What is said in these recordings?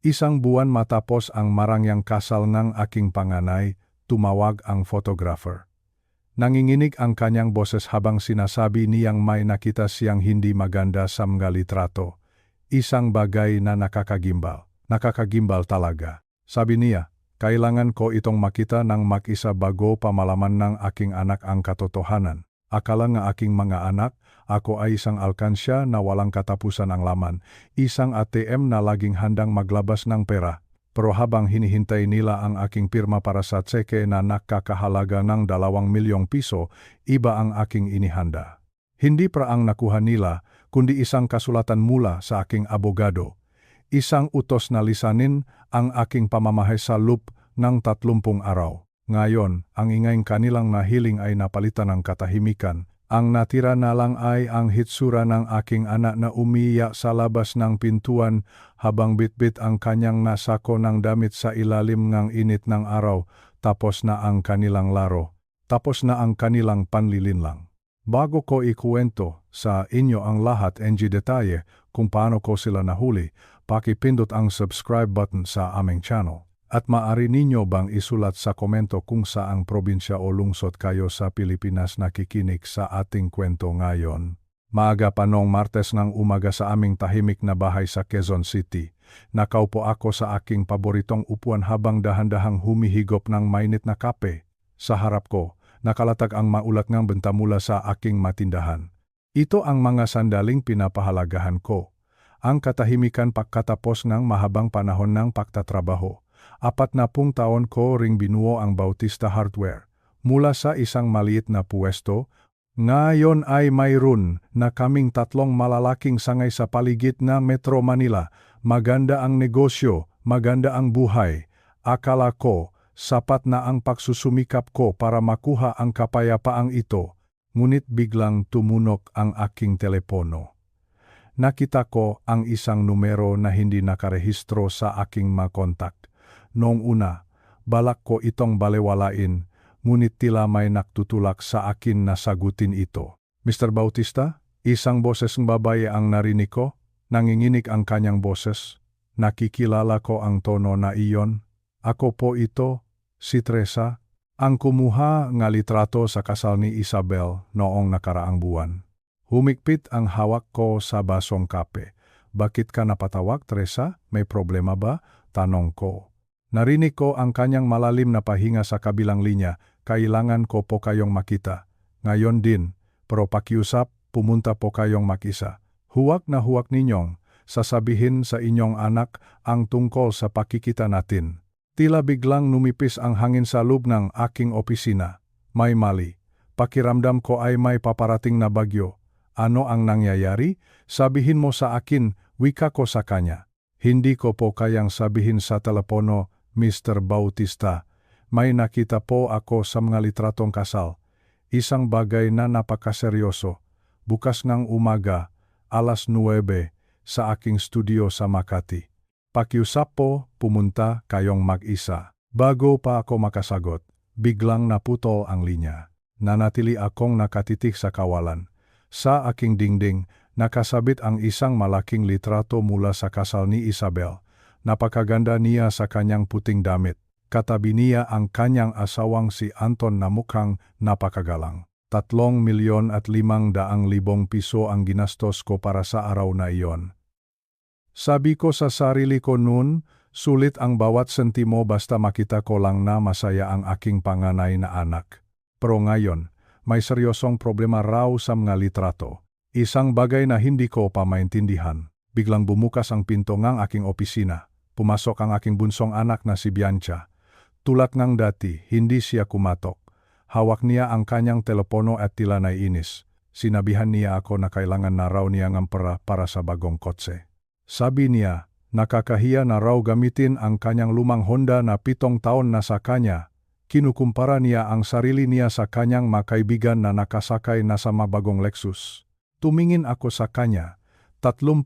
Isang buwan matapos ang marangyang kasal ng aking panganay, tumawag ang photographer. Nanginginig ang kanyang boses habang sinasabi niyang may nakita siyang hindi maganda sa mga litrato. Isang bagay na nakakagimbal. Nakakagimbal talaga. Sabi niya, kailangan ko itong makita ng mag-isa bago pa malaman ng aking anak ang katotohanan. Akala nga aking mga anak, ako ay isang alkansya na walang katapusan ang laman, isang ATM na laging handang maglabas ng pera. Pero habang hinihintay nila ang aking pirma para sa tseke na nakakahalaga ng 2 milyong piso, iba ang aking inihanda. Hindi pa ang nakuha nila, kundi isang kasulatan mula sa aking abogado. Isang utos na lisanin ang aking pamamahay sa loop ng 30 araw. Ngayon, ang ingayng kanilang nahiling ay napalitan ng katahimikan. Ang natira na lang ay ang hitsura ng aking anak na umiiyak sa labas ng pintuan habang bitbit ang kanyang nasako ng damit sa ilalim ng init ng araw. Tapos na ang kanilang laro. Tapos na ang kanilang panlilinlang. Bago ko ikuwento sa inyo ang lahat ng detalye kung paano ko sila nahuli, pakipindot ang subscribe button sa aming channel. At maaari ninyo bang isulat sa komento kung saang probinsya o lungsod kayo sa Pilipinas nakikinig sa ating kwento ngayon. Maaga pa noong Martes ng umaga sa aming tahimik na bahay sa Quezon City, nakaupo ako sa aking paboritong upuan habang dahan-dahang humihigop ng mainit na kape. Sa harap ko, nakalatag ang maulat ng benta mula sa aking matindahan. Ito ang mga sandaling pinapahalagahan ko. Ang katahimikan pagkatapos ng mahabang panahon ng pagtatrabaho. 40 taon ko ring binuo ang Bautista Hardware. Mula sa isang maliit na puwesto, ngayon ay mayroon na kaming 3 malalaking sangay sa paligid na Metro Manila. Maganda ang negosyo, maganda ang buhay. Akala ko, sapat na ang pagsusumikap ko para makuha ang kapayapaang ito. Ngunit biglang tumunok ang aking telepono. Nakita ko ang isang numero na hindi nakarehistro sa aking makontak. Noong una, balak ko itong balewalain, ngunit tila may nagtutulak sa akin na sagutin ito. Mr. Bautista, isang boses ng babae ang narinig ko, nanginginig ang kanyang boses. Nakikilala ko ang tono na iyon. Ako po ito, si Teresa, ang kumuha ng litrato sa kasal ni Isabel noong nakaraang buwan. Humigpit ang hawak ko sa basong kape. Bakit ka napatawag, Teresa? May problema ba? Tanong ko. Narinig ko ang kanyang malalim na pahinga sa kabilang linya. Kailangan ko po kayong makita. Ngayon din, pero pakiusap, pumunta po kayong mag-isa. Huwag na huwag ninyong sasabihin sa inyong anak ang tungkol sa pakikita natin. Tila biglang numipis ang hangin sa loob ng aking opisina. May mali. Pakiramdam ko ay may paparating na bagyo. Ano ang nangyayari? Sabihin mo sa akin, wika ko sa kanya. Hindi ko po kayang sabihin sa telepono, Mr. Bautista. May nakita po ako sa mga litratong kasal. Isang bagay na napakaseryoso. Bukas ng umaga, 9:00, sa aking studio sa Makati. Pakiusap po, pumunta kayong mag-isa. Bago pa ako makasagot, biglang naputol ang linya. Nanatili akong nakatitik sa kawalan. Sa aking dingding, nakasabit ang isang malaking litrato mula sa kasal ni Isabel. Napakaganda niya sa kanyang puting damit. Katabi niya ang kanyang asawang si Anton na mukhang napakagalang. 3,500,000 piso ang ginastos ko para sa araw na iyon. Sabi ko sa sarili ko noon, sulit ang bawat sentimo basta makita ko lang na masaya ang aking panganay na anak. Pero ngayon, may seryosong problema raw sa mga litrato. Isang bagay na hindi ko pa maintindihan. Biglang bumukas ang pinto ng aking opisina. Pumasok ang aking bunsong anak na si Bianca. Tulad ng dati, hindi siya kumatok. Hawak niya ang kanyang telepono at tila naiinis. Sinabihan niya ako na kailangan na raw niya ng pera para sa bagong kotse. Sabi niya, nakakahiya na raw gamitin ang kanyang lumang Honda na 7 taon na sa kanya. Kinukumpara niya ang sarili niya sa kanyang makaibigan na nakasakay na sa mabagong Lexus. Tumingin ako sa kanya. 31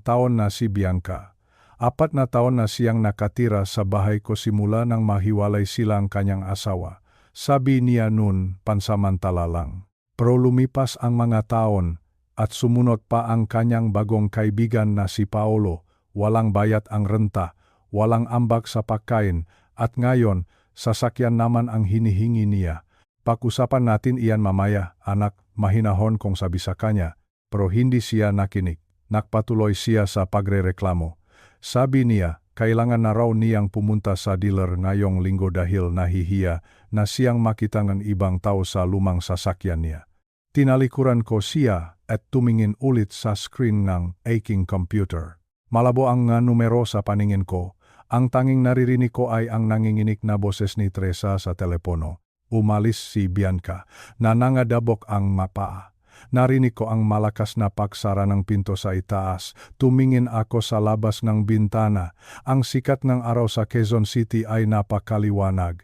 taon na si Bianca. 4 na taon na siyang nakatira sa bahay ko simula nang mahiwalay silang kanyang asawa. Sabi niya noon, pansamantala lang. Pero lumipas ang mga taon at sumunod pa ang kanyang bagong kaibigan na si Paolo. Walang bayad ang renta, walang ambag sa pagkain, at ngayon, sasakyan naman ang hinihingi niya. Pag-usapan natin iyan mamaya, anak, mahinahon kong sabi sa kanya, pero hindi siya nakinig. Nagpatuloy siya sa pagrereklamo. Sabi niya, kailangan na raw niyang pumunta sa dealer ngayong linggo dahil nahihiya na siyang makita ng ibang tao sa lumang sasakyan niya. Tinalikuran ko siya at tumingin ulit sa screen ng aking computer. Malabo ang nga numero sa paningin ko. Ang tanging naririnig ko ay ang nanginginig na boses ni Teresa sa telepono. Umalis si Bianca. Nanangadabok ang mapa. Narinig ko ang malakas na pagsara ng pinto sa itaas. Tumingin ako sa labas ng bintana. Ang sikat ng araw sa Quezon City ay napakaliwanag.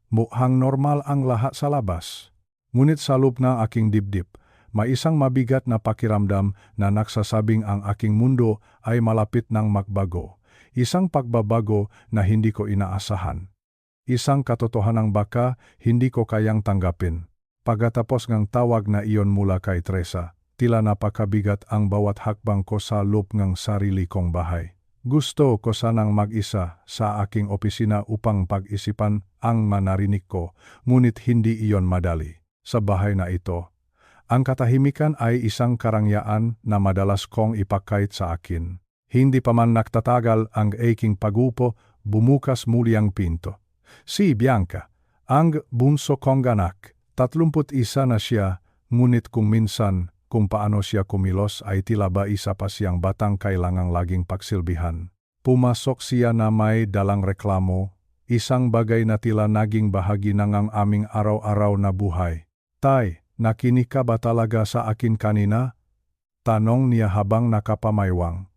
Mukhang normal ang lahat sa labas. Ngunit sa loob ng aking dibdib, may isang mabigat na pakiramdam na nagsasabing ang aking mundo ay malapit ng magbago. Isang pagbabago na hindi ko inaasahan. Isang katotohanang baka hindi ko kayang tanggapin. Pagkatapos ng tawag na iyon mula kay Teresa, tila napakabigat ang bawat hakbang ko sa loob ng sarili kong bahay. Gusto ko sanang mag-isa sa aking opisina upang pag-isipan ang manarinig ko, ngunit hindi iyon madali. Sa bahay na ito, ang katahimikan ay isang karangyaan na madalas kong ipakait sa akin. Hindi pa man nagtatagal ang aking pagupo, bumukas muli ang pinto. Si Bianca, ang bunso kong anak. 31 na siya, ngunit kung minsan, kung paano siya kumilos ay tila ba isa pa siyang batang kailangang laging pagsilbihan. Pumasok siya na may dalang reklamo, isang bagay na tila naging bahagi ng ang aming araw-araw na buhay. Tay, nakinig ka ba talaga sa akin kanina? Tanong niya habang nakapamaywang.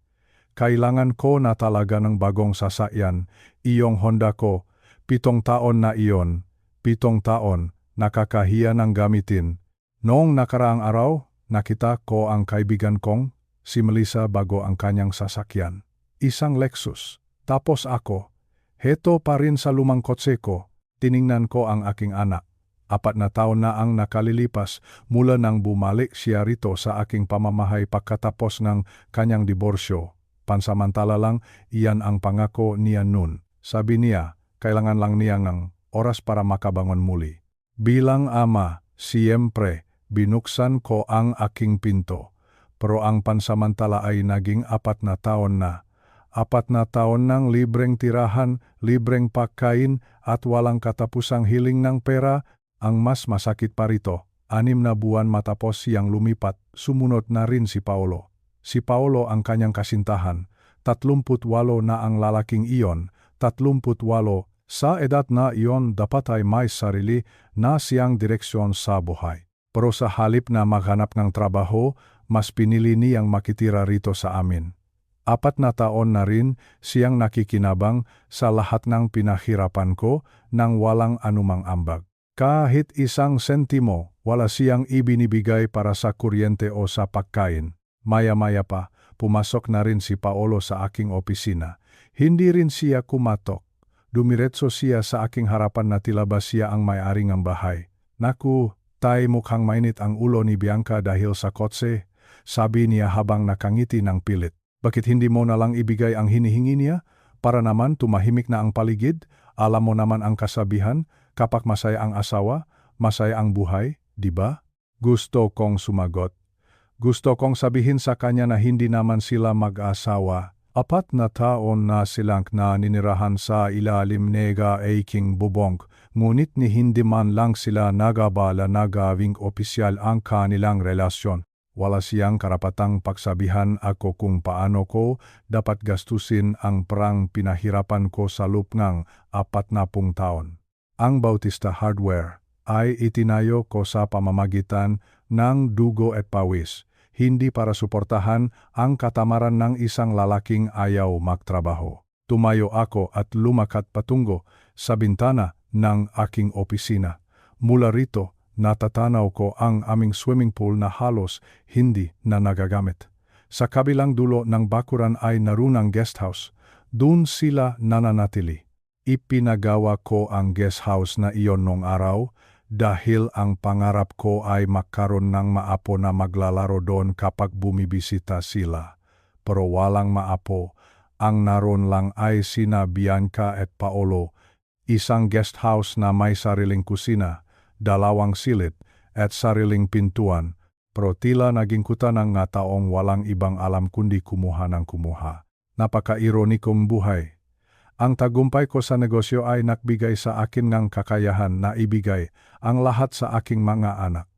Kailangan ko na talaga ng bagong sasakyan, iyong Honda ko, 7 taon na iyon, 7 taon, nakakahiya ng gamitin. Noong nakaraang araw, nakita ko ang kaibigan kong, si Melissa bago ang kanyang sasakyan. Isang Lexus. Tapos ako, heto pa rin sa lumang kotse ko, tiningnan ko ang aking anak. 4 na taon na ang nakalilipas mula nang bumalik siya rito sa aking pamamahay pagkatapos ng kanyang diborsyo. Pansamantala lang, iyan ang pangako niya noon. Sabi niya, kailangan lang niya ng oras para makabangon muli. Bilang ama, siyempre, binuksan ko ang aking pinto. Pero ang pansamantala ay naging 4 na taon na. 4 na taon ng libreng tirahan, libreng pagkain at walang katapusang hiling ng pera. Ang mas masakit pa rito, 6 na buwan matapos siyang lumipat, sumunod na rin si Paolo. Si Paolo ang kanyang kasintahan, 38 na ang lalaking iyon, 38. Sa edad na iyon dapat ay may sarili na siyang direksyon sa buhay. Pero sa halip na maghanap ng trabaho, mas pinili niyang makitira rito sa amin. 4 na taon na rin siyang nakikinabang sa lahat ng pinahirapan ko nang walang anumang ambag. Kahit isang sentimo, wala siyang ibinibigay para sa kuryente o sa pagkain. Maya-maya pa, pumasok na rin si Paolo sa aking opisina. Hindi rin siya kumatok. Dumiretso siya sa aking harapan na tila ba siya ang may-ari ng bahay. Naku, tay, mukhang mainit ang ulo ni Bianca dahil sa kotse, sabi niya habang nakangiti ng pilit. Bakit hindi mo na lang ibigay ang hinihingi niya? Para naman tumahimik na ang paligid, alam mo naman ang kasabihan, kapag masaya ang asawa, masaya ang buhay, di ba? Gusto kong sumagot. Gusto kong sabihin sa kanya na hindi naman sila mag-asawa. 4 na taon na silang naninirahan sa ilalim nega aking bubong, ngunit ni hindi man lang sila nagabala na gawing opisyal ang kanilang relasyon. Wala siyang karapatang pagsabihan ako kung paano ko dapat gastusin ang perang pinahirapan ko sa loob ng 40 taon. Ang Bautista Hardware ay itinayo ko sa pamamagitan ng dugo at pawis, hindi para suportahan ang katamaran ng isang lalaking ayaw magtrabaho. Tumayo ako at lumakat patungo sa bintana ng aking opisina. Mula rito, natatanaw ko ang aming swimming pool na halos hindi na nagagamit. Sa kabilang dulo ng bakuran ay narunang guest house. Doon sila nananatili. Ipinagawa ko ang guest house na iyon noong araw dahil ang pangarap ko ay magkaroon ng maapo na maglalaro doon kapag bumibisita sila. Pero walang maapo Ang naroon lang ay sina Bianca at Paolo, isang guest house na may sariling kusina, 2 silid, at sariling pintuan, pero tila naging kuta ng nga taong walang ibang alam kundi kumuha ng kumuha. Napaka-ironikong buhay. Ang tagumpay ko sa negosyo ay nagbigay sa akin ng kakayahan na ibigay ang lahat sa aking mga anak.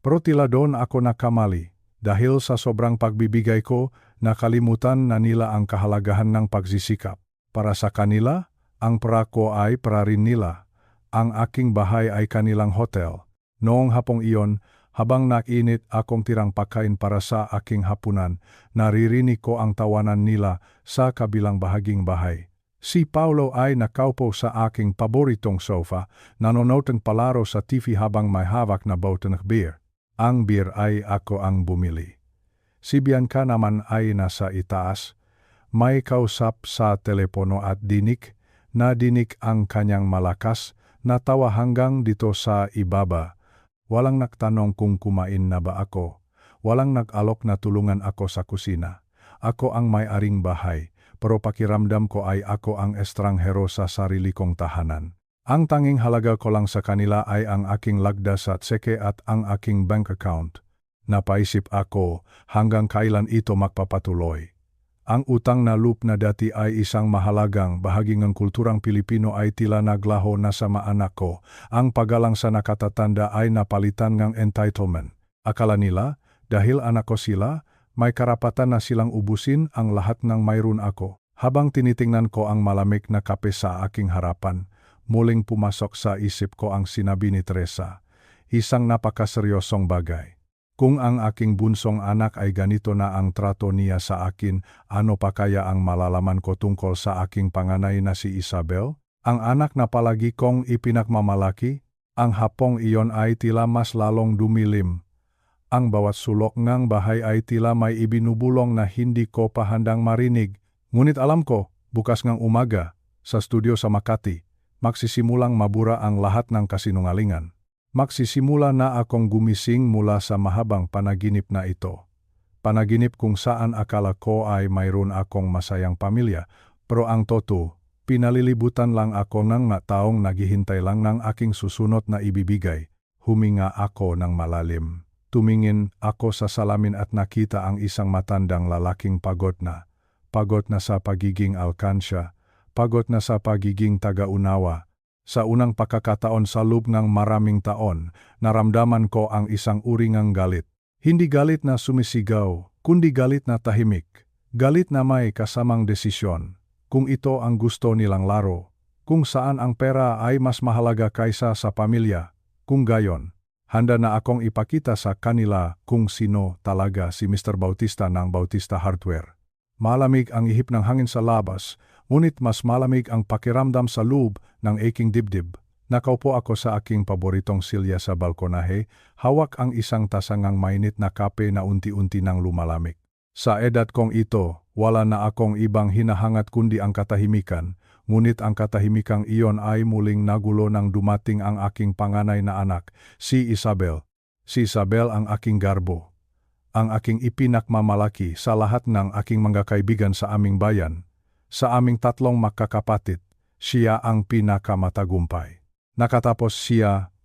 Pero tila doon ako nakamali. Dahil sa sobrang pagbibigay ko, nakalimutan na nila ang kahalagahan ng pagsisikap. Para sa kanila, ang pera ko ay pera rin nila. Ang aking bahay ay kanilang hotel. Noong hapong iyon, habang nainit akong tirang pagkain para sa aking hapunan, naririnig ko ang tawanan nila sa kabilang bahaging bahay. Si Paolo ay nakaupo sa aking paboritong sofa, nanonood ng palaro sa TV habang may hawak na bote ng beer. Ang beer ay ako ang bumili. Si Bianca naman ay nasa itaas, may kausap sa telepono at dinig ang kanyang malakas na tawa hanggang dito sa ibaba. Walang nagtanong kung kumain na ba ako. Walang nag-alok na tulungan ako sa kusina. Ako ang may-aring bahay, pero pakiramdam ko ay ako ang estranghero sa sarili kong tahanan. Ang tanging halaga ko lang sa kanila ay ang aking lagdas at seke at ang aking bank account. Napaisip ako hanggang kailan ito magpapatuloy. Ang utang na loob na dati ay isang mahalagang bahagi ng kulturang Pilipino ay tila naglaho na sa mga anak ko. Ang paggalang sa nakatatanda ay napalitan ng entitlement. Akala nila, dahil anak ko sila, may karapatan na silang ubusin ang lahat ng mayroon ako. Habang tinitingnan ko ang malamig na kape sa aking harapan, muling pumasok sa isip ko ang sinabi ni Teresa. Isang napakaseryosong bagay. Kung ang aking bunsong anak ay ganito na ang trato niya sa akin, ano pa kaya ang malalaman ko tungkol sa aking panganay na si Isabel? Ang anak na palagi kong ipinagmamalaki? Ang hapong iyon ay tila mas lalong dumilim. Ang bawat sulok ng bahay ay tila may ibinubulong na hindi ko pa handang marinig. Ngunit alam ko, bukas ng umaga, sa studio sa Makati, magsisimulang mabura ang lahat ng kasinungalingan. Magsisimula na akong gumising mula sa mahabang panaginip na ito. Panaginip kung saan akala ko ay mayroon akong masayang pamilya, pero ang totoo, pinalilibutan lang ako ng mga taong naghihintay lang ng aking susunod na ibibigay. Huminga ako ng malalim. Tumingin ako sa salamin at nakita ang isang matandang lalaking pagod na sa pagiging alkansya, pagod na sa pagiging taga-unawa. Sa unang pagkakataon sa loob ng maraming taon, naramdaman ko ang isang uri ng galit. Hindi galit na sumisigaw, kundi galit na tahimik. Galit na may kasamang desisyon. Kung ito ang gusto nilang laro, kung saan ang pera ay mas mahalaga kaysa sa pamilya, kung gayon, handa na akong ipakita sa kanila kung sino talaga si Mr. Bautista ng Bautista Hardware. Malamig ang ihip ng hangin sa labas, ngunit mas malamig ang pakiramdam sa loob ng aking dibdib. Nakaupo ako sa aking paboritong silya sa balkonahe, hawak ang isang tasangang mainit na kape na unti-unti nang lumalamig. Sa edad kong ito, wala na akong ibang hinahangat kundi ang katahimikan, ngunit ang katahimikang iyon ay muling nagulo nang dumating ang aking panganay na anak, si Isabel. Si Isabel ang aking garbo. Ang aking ipinakmamalaki sa lahat ng aking mga kaibigan sa aming bayan. Sa aming 3 magkakapatid, siya ang pinakamatagumpay. Nakatapos siya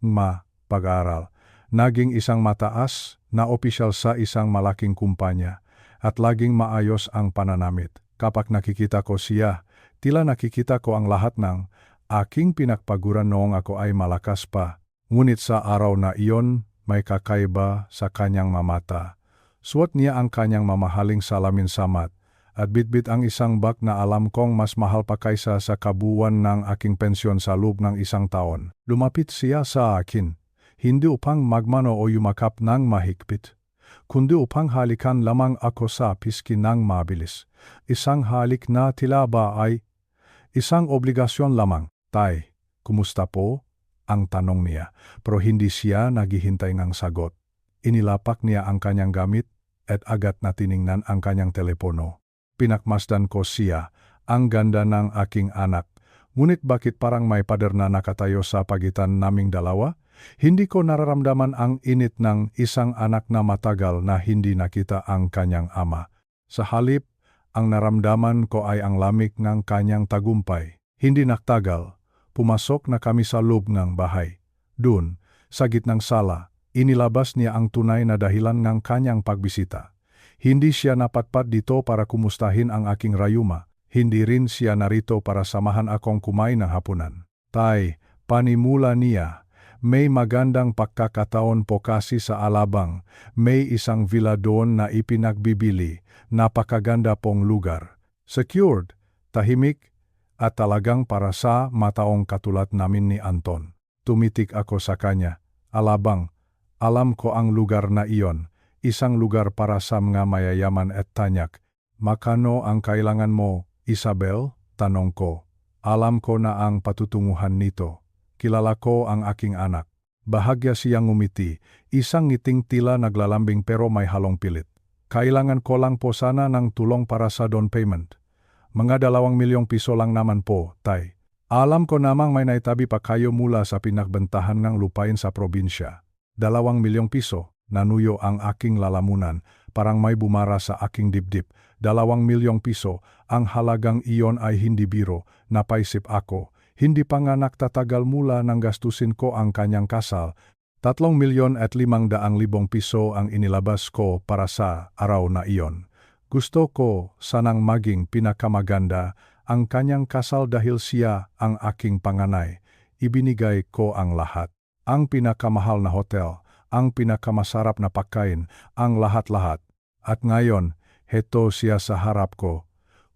pag-aaral. Naging isang mataas na opisyal sa isang malaking kumpanya at laging maayos ang pananamit. Kapag nakikita ko siya, tila nakikita ko ang lahat ng aking pinagpaguran noong ako ay malakas pa. Ngunit sa araw na iyon, may kakaiba sa kanyang mamata. Suot niya ang kanyang mamahaling salamin samat at bitbit ang isang bag na alam kong mas mahal pa kaysa sa kabuuan ng aking pensyon sa loob ng 1 taon. Lumapit siya sa akin, hindi upang magmano o yumakap ng mahigpit, kundi upang halikan lamang ako sa pisngi ng mabilis. Isang halik na tila ba ay isang obligasyon lamang. Tay, kumusta po? Ang tanong niya, pero hindi siya naghihintay ng sagot. Inilapak niya ang kanyang gamit at agad na tiningnan ang kanyang telepono. Pinakmasdan ko siya, ang ganda ng aking anak. Ngunit bakit parang may pader na nakatayo sa pagitan naming dalawa? Hindi ko nararamdaman ang init ng isang anak na matagal na hindi nakita ang kanyang ama. Sa halip, ang naramdaman ko ay ang lamig ng kanyang tagumpay. Hindi naktagal, pumasok na kami sa loob ng bahay. Doon, sa gitnang sala, inilabas niya ang tunay na dahilan ng kanyang pagbisita. Hindi siya napatpat dito para kumustahin ang aking rayuma. Hindi rin siya narito para samahan akong kumain ng hapunan. Tay, panimula niya, may magandang pagkakataon po kasi sa Alabang. May isang villa doon na ipinagbibili. Napakaganda pong lugar. Secured, tahimik, at talagang para sa mataong katulad namin ni Anton. Tumitik ako sa kanya. Alabang, alam ko ang lugar na iyon. Isang lugar para sa mga mayayaman at tanyak. Makano ang kailangan mo, Isabel? Tanong ko. Alam ko na ang patutunguhan nito. Kilala ko ang aking anak. Bahagya siyang ngumiti, isang ngiting tila naglalambing pero may halong pilit. Kailangan ko lang po sana ng tulong para sa down payment. Mga 2 milyong piso lang naman po, tay. Alam ko namang may naitabi pa kayo mula sa pinagbentahan ng lupain sa probinsya. 2 milyong piso, nanuyo ang aking lalamunan, parang may bumara sa aking dibdib. 2 milyong piso, ang halagang iyon ay hindi biro, napaisip ako. Hindi pa nga nagtatagal mula nang gastusin ko ang kanyang kasal. 3,500,000 piso ang inilabas ko para sa araw na iyon. Gusto ko sanang maging pinakamaganda ang kanyang kasal dahil siya ang aking panganay. Ibinigay ko ang lahat. Ang pinakamahal na hotel, ang pinakamasarap na pagkain, ang lahat-lahat. At ngayon, heto siya sa harap ko.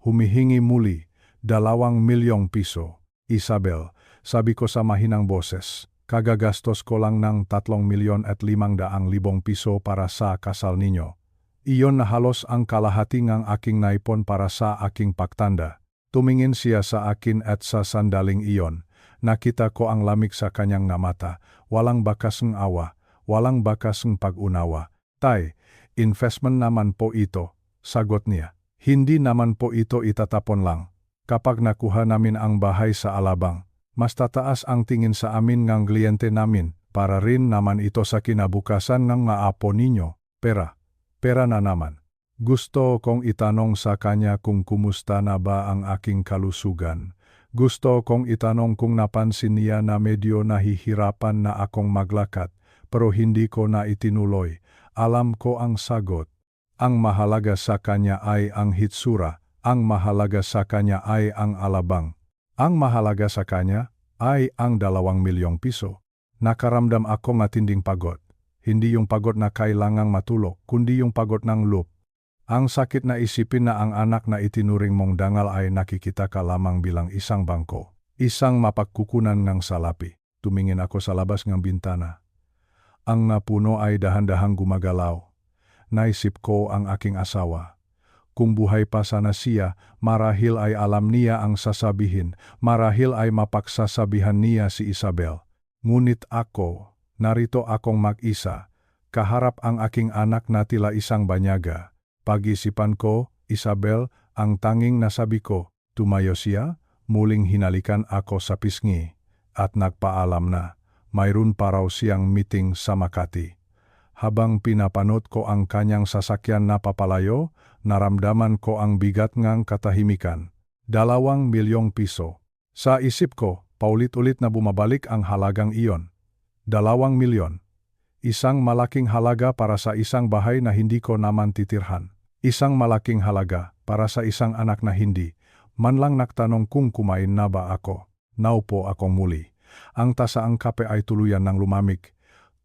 Humihingi muli, 2 milyong piso. Isabel, sabi ko sa mahinang boses. Kagagastos ko lang ng 3,500,000 piso para sa kasal ninyo. Iyon na halos ang kalahati ng aking naipon para sa aking pagtanda. Tumingin siya sa akin at sa sandaling iyon. Nakita ko ang lamig sa kanyang mata. Walang bakas ng awa, walang bakas ng pag-unawa. Tay, investment naman po ito, sagot niya. Hindi naman po ito itatapon lang. Kapag nakuha namin ang bahay sa Alabang, mas tataas ang tingin sa amin ng kliyente namin, para rin naman ito sa kinabukasan ng maapo ninyo. Pera na naman. Gusto kong itanong sa kanya kung kumusta na ba ang aking kalusugan. Gusto kong itanong kung napansin niya na medyo nahihirapan na akong maglakad, pero hindi ko na itinuloy. Alam ko ang sagot. Ang mahalaga sa kanya ay ang hitsura, ang mahalaga sa kanya ay ang Alabang. Ang mahalaga sa kanya ay ang 2 milyong piso. Nakaramdam ako matinding pagod. Hindi yung pagod na kailangang matulog, kundi yung pagod ng loob. Ang sakit na isipin na ang anak na itinuring mong dangal ay nakikita ka lamang bilang isang bangko. Isang mapagkukunan ng salapi. Tumingin ako sa labas ng bintana. Ang napuno ay dahan-dahang gumagalaw. Naisip ko ang aking asawa. Kung buhay pa sana siya, marahil ay alam niya ang sasabihin, marahil ay mapagsasabihan niya si Isabel. Ngunit ako, narito akong mag-isa, kaharap ang aking anak na tila isang banyaga. Pag-isipan ko, Isabel, ang tanging nasabi ko, tumayo siya, muling hinalikan ako sa pisngi, at nagpaalam na, mayroon pa raw siyang meeting sa Makati. Habang pinapanood ko ang kanyang sasakyan na papalayo, naramdaman ko ang bigat ng katahimikan. 2 milyong piso. Sa isip ko, paulit-ulit na bumabalik ang halagang iyon. 2 milyon. Isang malaking halaga para sa isang bahay na hindi ko naman titirhan. Isang malaking halaga para sa isang anak na hindi. Man lang nagtanong kung kumain na ba ako. Naupo akong muli. Ang tasaang kape ay tuluyan ng lumamig.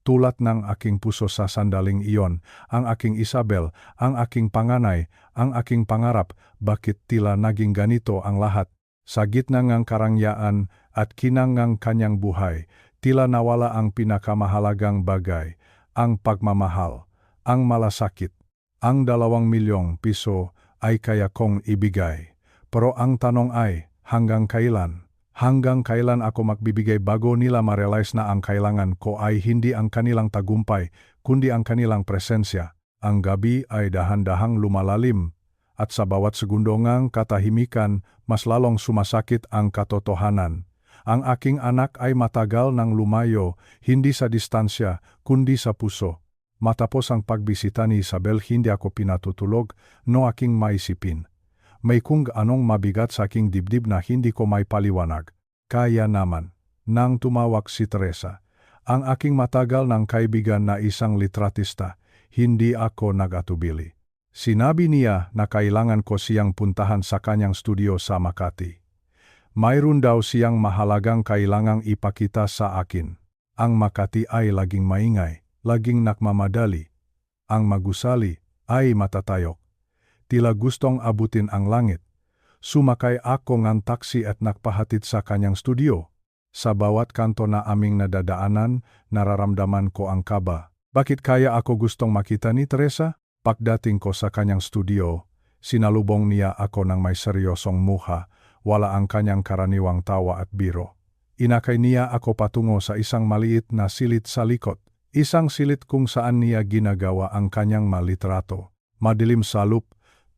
Tulad ng aking puso sa sandaling iyon, ang aking Isabel, ang aking panganay, ang aking pangarap, bakit tila naging ganito ang lahat? Sa gitna ng karangyaan at kinang ng kanyang buhay, tila nawala ang pinakamahalagang bagay, ang pagmamahal, ang malasakit. Ang 2 milyong piso ay kaya kong ibigay. Pero ang tanong ay, hanggang kailan? Hanggang kailan ako magbibigay bago nila ma-realize na ang kailangan ko ay hindi ang kanilang tagumpay, kundi ang kanilang presensya. Ang gabi ay dahan-dahang lumalalim, at sa bawat segundo ngang katahimikan, mas lalong sumasakit ang katotohanan. Ang aking anak ay matagal nang lumayo, hindi sa distansya, kundi sa puso. Matapos ang pagbisita ni Isabel, hindi ako pinatutulog, no aking maisipin. May kung anong mabigat sa aking dibdib na hindi ko may paliwanag. Kaya naman, nang tumawag si Teresa, ang aking matagal ng kaibigan na isang litratista, hindi ako nag-atubili. Sinabi niya na kailangan ko siyang puntahan sa kanyang studio sa Makati. Mayroon daw siyang mahalagang kailangang ipakita sa akin. Ang Makati ay laging maingay, laging nakmamadali. Ang magusali ay matatayok. Tila gustong abutin ang langit. Sumakay ako ng taksi at nakpahatid sa kanyang studio. Sa bawat kanto na aming nadadaanan, nararamdaman ko ang kaba. Bakit kaya ako gustong makita ni Teresa? Pagdating ko sa kanyang studio, sinalubong niya ako ng may seryosong muha, wala ang kanyang karaniwang tawa at biro. Inakay niya ako patungo sa isang maliit na silid sa likod. Isang silid kung saan niya ginagawa ang kanyang malitrato. Madilim sa loop,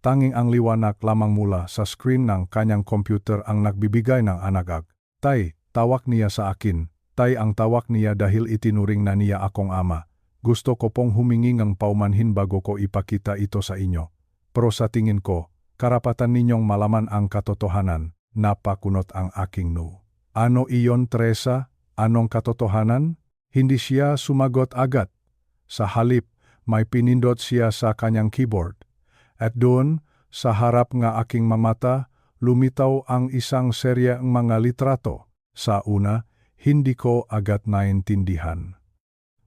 tanging ang liwanag lamang mula sa screen ng kanyang computer ang nagbibigay ng anagag. Tay, tawag niya sa akin. Tay ang tawag niya dahil itinuring na niya akong ama. Gusto ko pong humingi ng paumanhin bago ko ipakita ito sa inyo. Pero sa tingin ko, karapatan ninyong malaman ang katotohanan. Napakunot ang aking no. Ano iyon, Teresa? Anong katotohanan? Hindi siya sumagot agad. Sa halip, may pinindot siya sa kanyang keyboard. At doon, sa harap nga aking mamata, lumitaw ang isang seryeng mga litrato. Sa una, hindi ko agad naintindihan.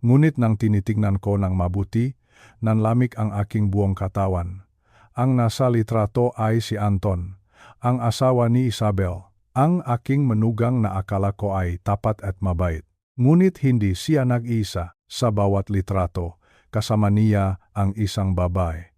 Ngunit nang tinitignan ko ng mabuti, nanlamig ang aking buong katawan. Ang nasa litrato ay si Anton, ang asawa ni Isabel. Ang aking manugang na akala ko ay tapat at mabait. Ngunit hindi siya nag-isa. Sa bawat litrato, kasama niya ang isang babae.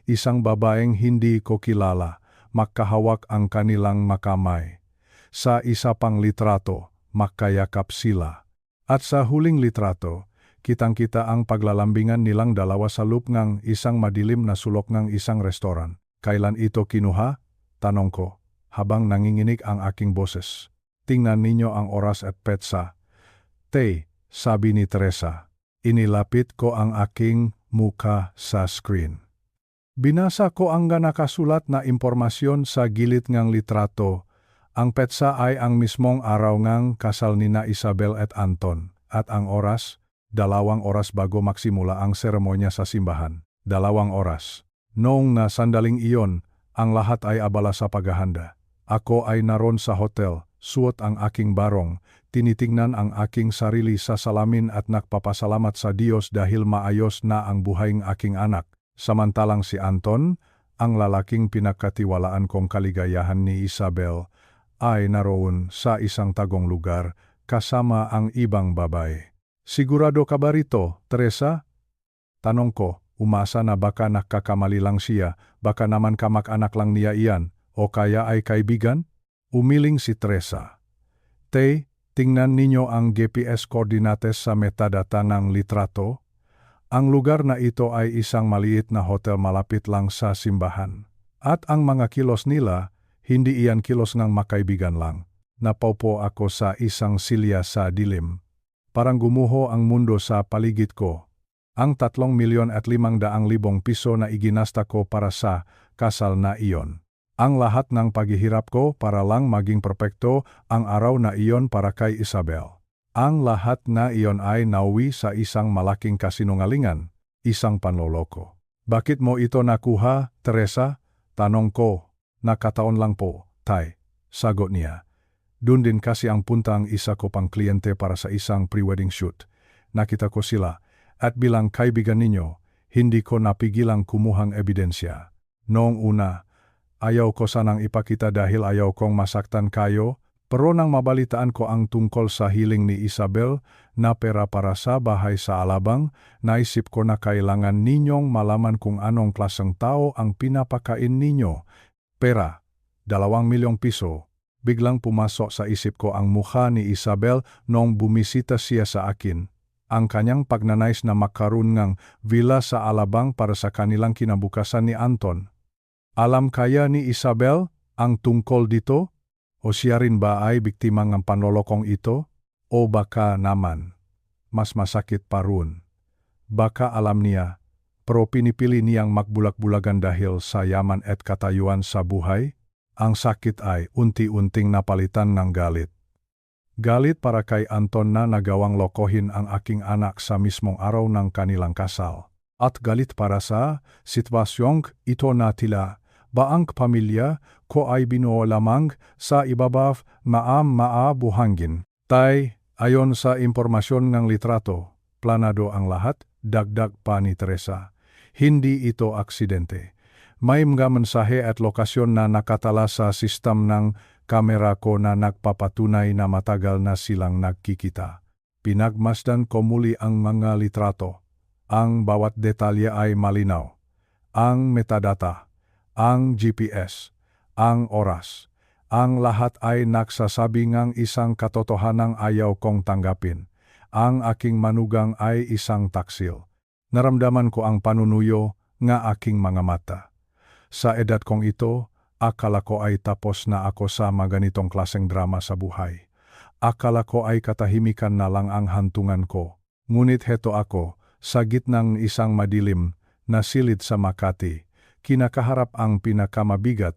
Isang babaeng hindi ko kilala, makahawak ang kanilang makamay. Sa isa pang litrato, makayakap sila. At sa huling litrato, kitang-kita ang paglalambingan nilang dalawa sa loob ng isang madilim na sulok ng isang restoran. Kailan ito kinuha? Tanong ko, habang nanginginig ang aking boses. Tingnan ninyo ang oras at petsa. Tay, sabi ni Teresa. Inilapit ko ang aking muka sa screen. Binasa ko ang nakasulat na impormasyon sa gilid ng litrato. Ang petsa ay ang mismong araw ng kasal nina Isabel at Anton. At ang oras, 2 oras bago magsimula ang seremonya sa simbahan. 2 oras. Noong na sandaling iyon, ang lahat ay abala sa paghahanda. Ako ay naroon sa hotel, suot ang aking barong, tinitingnan ang aking sarili sa salamin at nagpapasalamat sa Diyos dahil maayos na ang buhay ng aking anak. Samantalang si Anton, ang lalaking pinagkatiwalaan kong kaligayahan ni Isabel, ay naroon sa isang tagong lugar kasama ang ibang babae. Sigurado ka ba rito, Teresa? Tanong ko, umasa na baka nakakamali lang siya, baka naman kamag-anak lang niya iyan, o kaya ay kaibigan? Umiling si Teresa. Tay, tingnan ninyo ang GPS coordinates sa metadata ng litrato. Ang lugar na ito ay isang maliit na hotel malapit lang sa simbahan. At ang mga kilos nila, hindi iyan kilos ng makaibigan lang. Napaupo ako sa isang silya sa dilim. Parang gumuho ang mundo sa paligid ko. Ang 3,500,000 piso na iginasta ko para sa kasal na iyon. Ang lahat ng paghihirap ko para lang maging perpekto ang araw na iyon para kay Isabel. Ang lahat na iyon ay nauwi sa isang malaking kasinungalingan, isang panloloko. Bakit mo ito nakuha, Teresa? Tanong ko. Nakataon lang po, Tay. Sagot niya. Doon din kasi ang punta ang isa ko pang kliyente para sa isang pre-wedding shoot. Nakita ko sila, at bilang kaibigan ninyo, hindi ko napigilang kumuhang ebidensya. Noong una, ayaw ko sanang ipakita dahil ayaw kong masaktan kayo, pero nang mabalitaan ko ang tungkol sa hiling ni Isabel na pera para sa bahay sa Alabang, naisip ko na kailangan ninyong malaman kung anong klaseng tao ang pinapakain ninyo. Pera, 2,000,000 piso. Biglang pumasok sa isip ko ang mukha ni Isabel noong bumisita siya sa akin. Ang kanyang pagnanais na makaroon ng villa sa Alabang para sa kanilang kinabukasan ni Anton. Alam kaya ni Isabel ang tungkol dito? O siya rin ba ay biktima ng panlolokong ito? O baka naman, mas masakit pa roon. Baka alam niya, pero pinipili niyang magbulak-bulagan dahil sa yaman at katayuan sa buhay? Ang sakit ay unti-unting napalitan ng galit. Galit para kay Anton na nagawang lokohin ang aking anak sa mismong araw ng kanilang kasal. At galit para sa sitwasyong ito na tila baang pamilya ko ay binuo lamang sa ibabaw maabuhangin. Ayon sa impormasyon ng litrato, planado ang lahat, dagdag pa ni Teresa. Hindi ito aksidente. May mga mensahe at lokasyon na nakatala sa sistem ng kamera ko na nagpapatunay na matagal na silang nagkikita. Pinagmasdan ko muli ang mga litrato. Ang bawat detalye ay malinaw. Ang metadata, ang GPS, ang oras, ang lahat ay nagsasabi ngang isang katotohanang ayaw kong tanggapin. Ang aking manugang ay isang taksil. Naramdaman ko ang panunuyo nga aking mga mata. Sa edad kong ito, akala ko ay tapos na ako sa maganitong klaseng drama sa buhay. Akala ko ay katahimikan na lang ang hantungan ko. Ngunit heto ako, sa gitnang isang madilim na silid sa Makati, kinakaharap ang pinakamabigat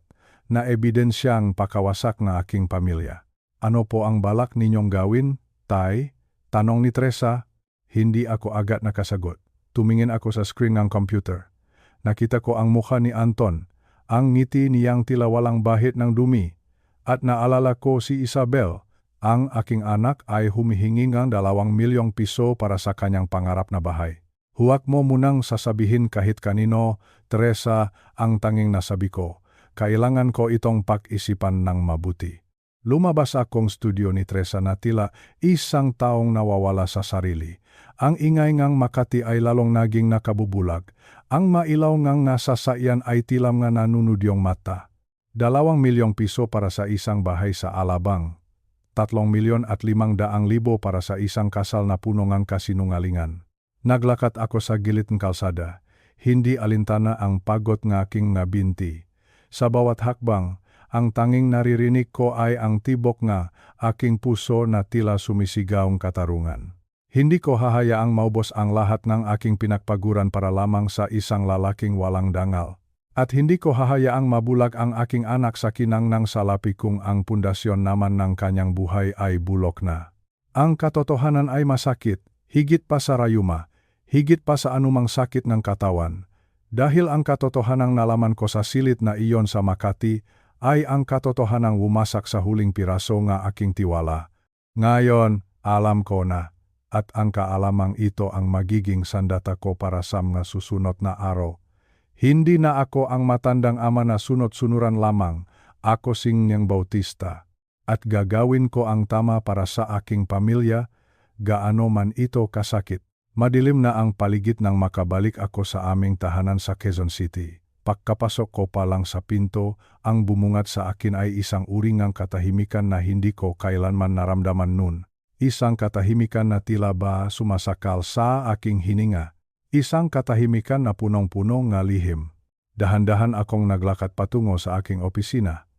na ebidensyang pakawasak na aking pamilya. Ano po ang balak ninyong gawin, Tay? Tanong ni Teresa. Hindi ako agad nakasagot. Tumingin ako sa screen ng computer. Nakita ko ang mukha ni Anton, ang ngiti niyang tila walang bahid ng dumi. At naalala ko si Isabel, ang aking anak ay humihingi ng 2 milyong piso para sa kanyang pangarap na bahay. Huwag mo munang sasabihin kahit kanino, Teresa, ang tanging nasabi ko. Kailangan ko itong pag-isipan ng mabuti. Lumabas akong studio ni Teresa na tila isang taong nawawala sa sarili. Ang ingay ngang Makati ay lalong naging nakabubulag. Ang mailaw ngang nasasaian ay tila nga nanunudyong mata. 2 milyong piso para sa isang bahay sa Alabang. 3,500,000 para sa isang kasal na puno ngang kasinungalingan. Naglakat ako sa gilid ng kalsada. Hindi alintana ang pagod ng aking binti. Sa bawat hakbang, ang tanging naririnig ko ay ang tibok nga aking puso na tila sumisigaw ng katarungan. Hindi ko hahayaang maubos ang lahat ng aking pinagpaguran para lamang sa isang lalaking walang dangal. At hindi ko hahayaang mabulag ang aking anak sa kinangnang salapi kung ang pundasyon naman ng kanyang buhay ay bulok na. Ang katotohanan ay masakit, higit pa sa rayuma, higit pa sa anumang sakit ng katawan. Dahil ang katotohanang nalaman ko sa silid na iyon sa Makati ay ang katotohanang wumasak sa huling piraso nga aking tiwala. Ngayon, alam ko na, at ang kaalamang ito ang magiging sandata ko para sa mga susunod na araw. Hindi na ako ang matandang ama na sunod-sunuran lamang, ako Singyang Bautista. At gagawin ko ang tama para sa aking pamilya, gaano man ito kasakit. Madilim na ang paligid nang makabalik ako sa aming tahanan sa Quezon City. Pagkapasok ko pa lang sa pinto, ang bumungat sa akin ay isang uri ng katahimikan na hindi ko kailanman naramdaman nun. Isang katahimikan na tila ba sumasakal sa aking hininga. Isang katahimikan na punong-puno ng lihim. Dahan-dahan akong naglakad patungo sa aking opisina.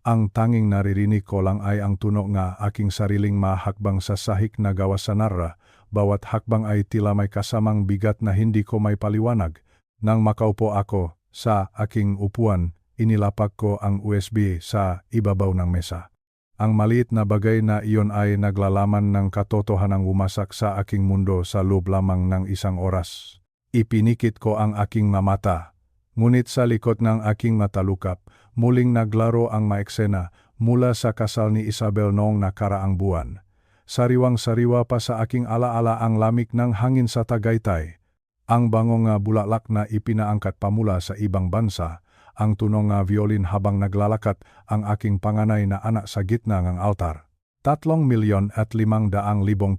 Ang tanging naririnig ko lang ay ang tunog nga aking sariling mahakbang sa sahig na gawas sa narra. Bawat hakbang ay tila may kasamang bigat na hindi ko may paliwanag. Nang makaupo ako sa aking upuan, inilapak ko ang USB sa ibabaw ng mesa. Ang maliit na bagay na iyon ay naglalaman ng katotohanang wumasak sa aking mundo sa loob lamang ng isang oras. Ipinikit ko ang aking mata. Ngunit sa likod ng aking matalukap, muling naglaro ang maeksena mula sa kasal ni Isabel noong nakaraang buwan. Sariwang-sariwa pa sa aking alaala ang lamig ng hangin sa Tagaytay. Ang bango nga bulaklak na ipinaangkat pa mula sa ibang bansa, ang tunog nga violin habang naglalakat ang aking panganay na anak sa gitna ng altar. 3,500,000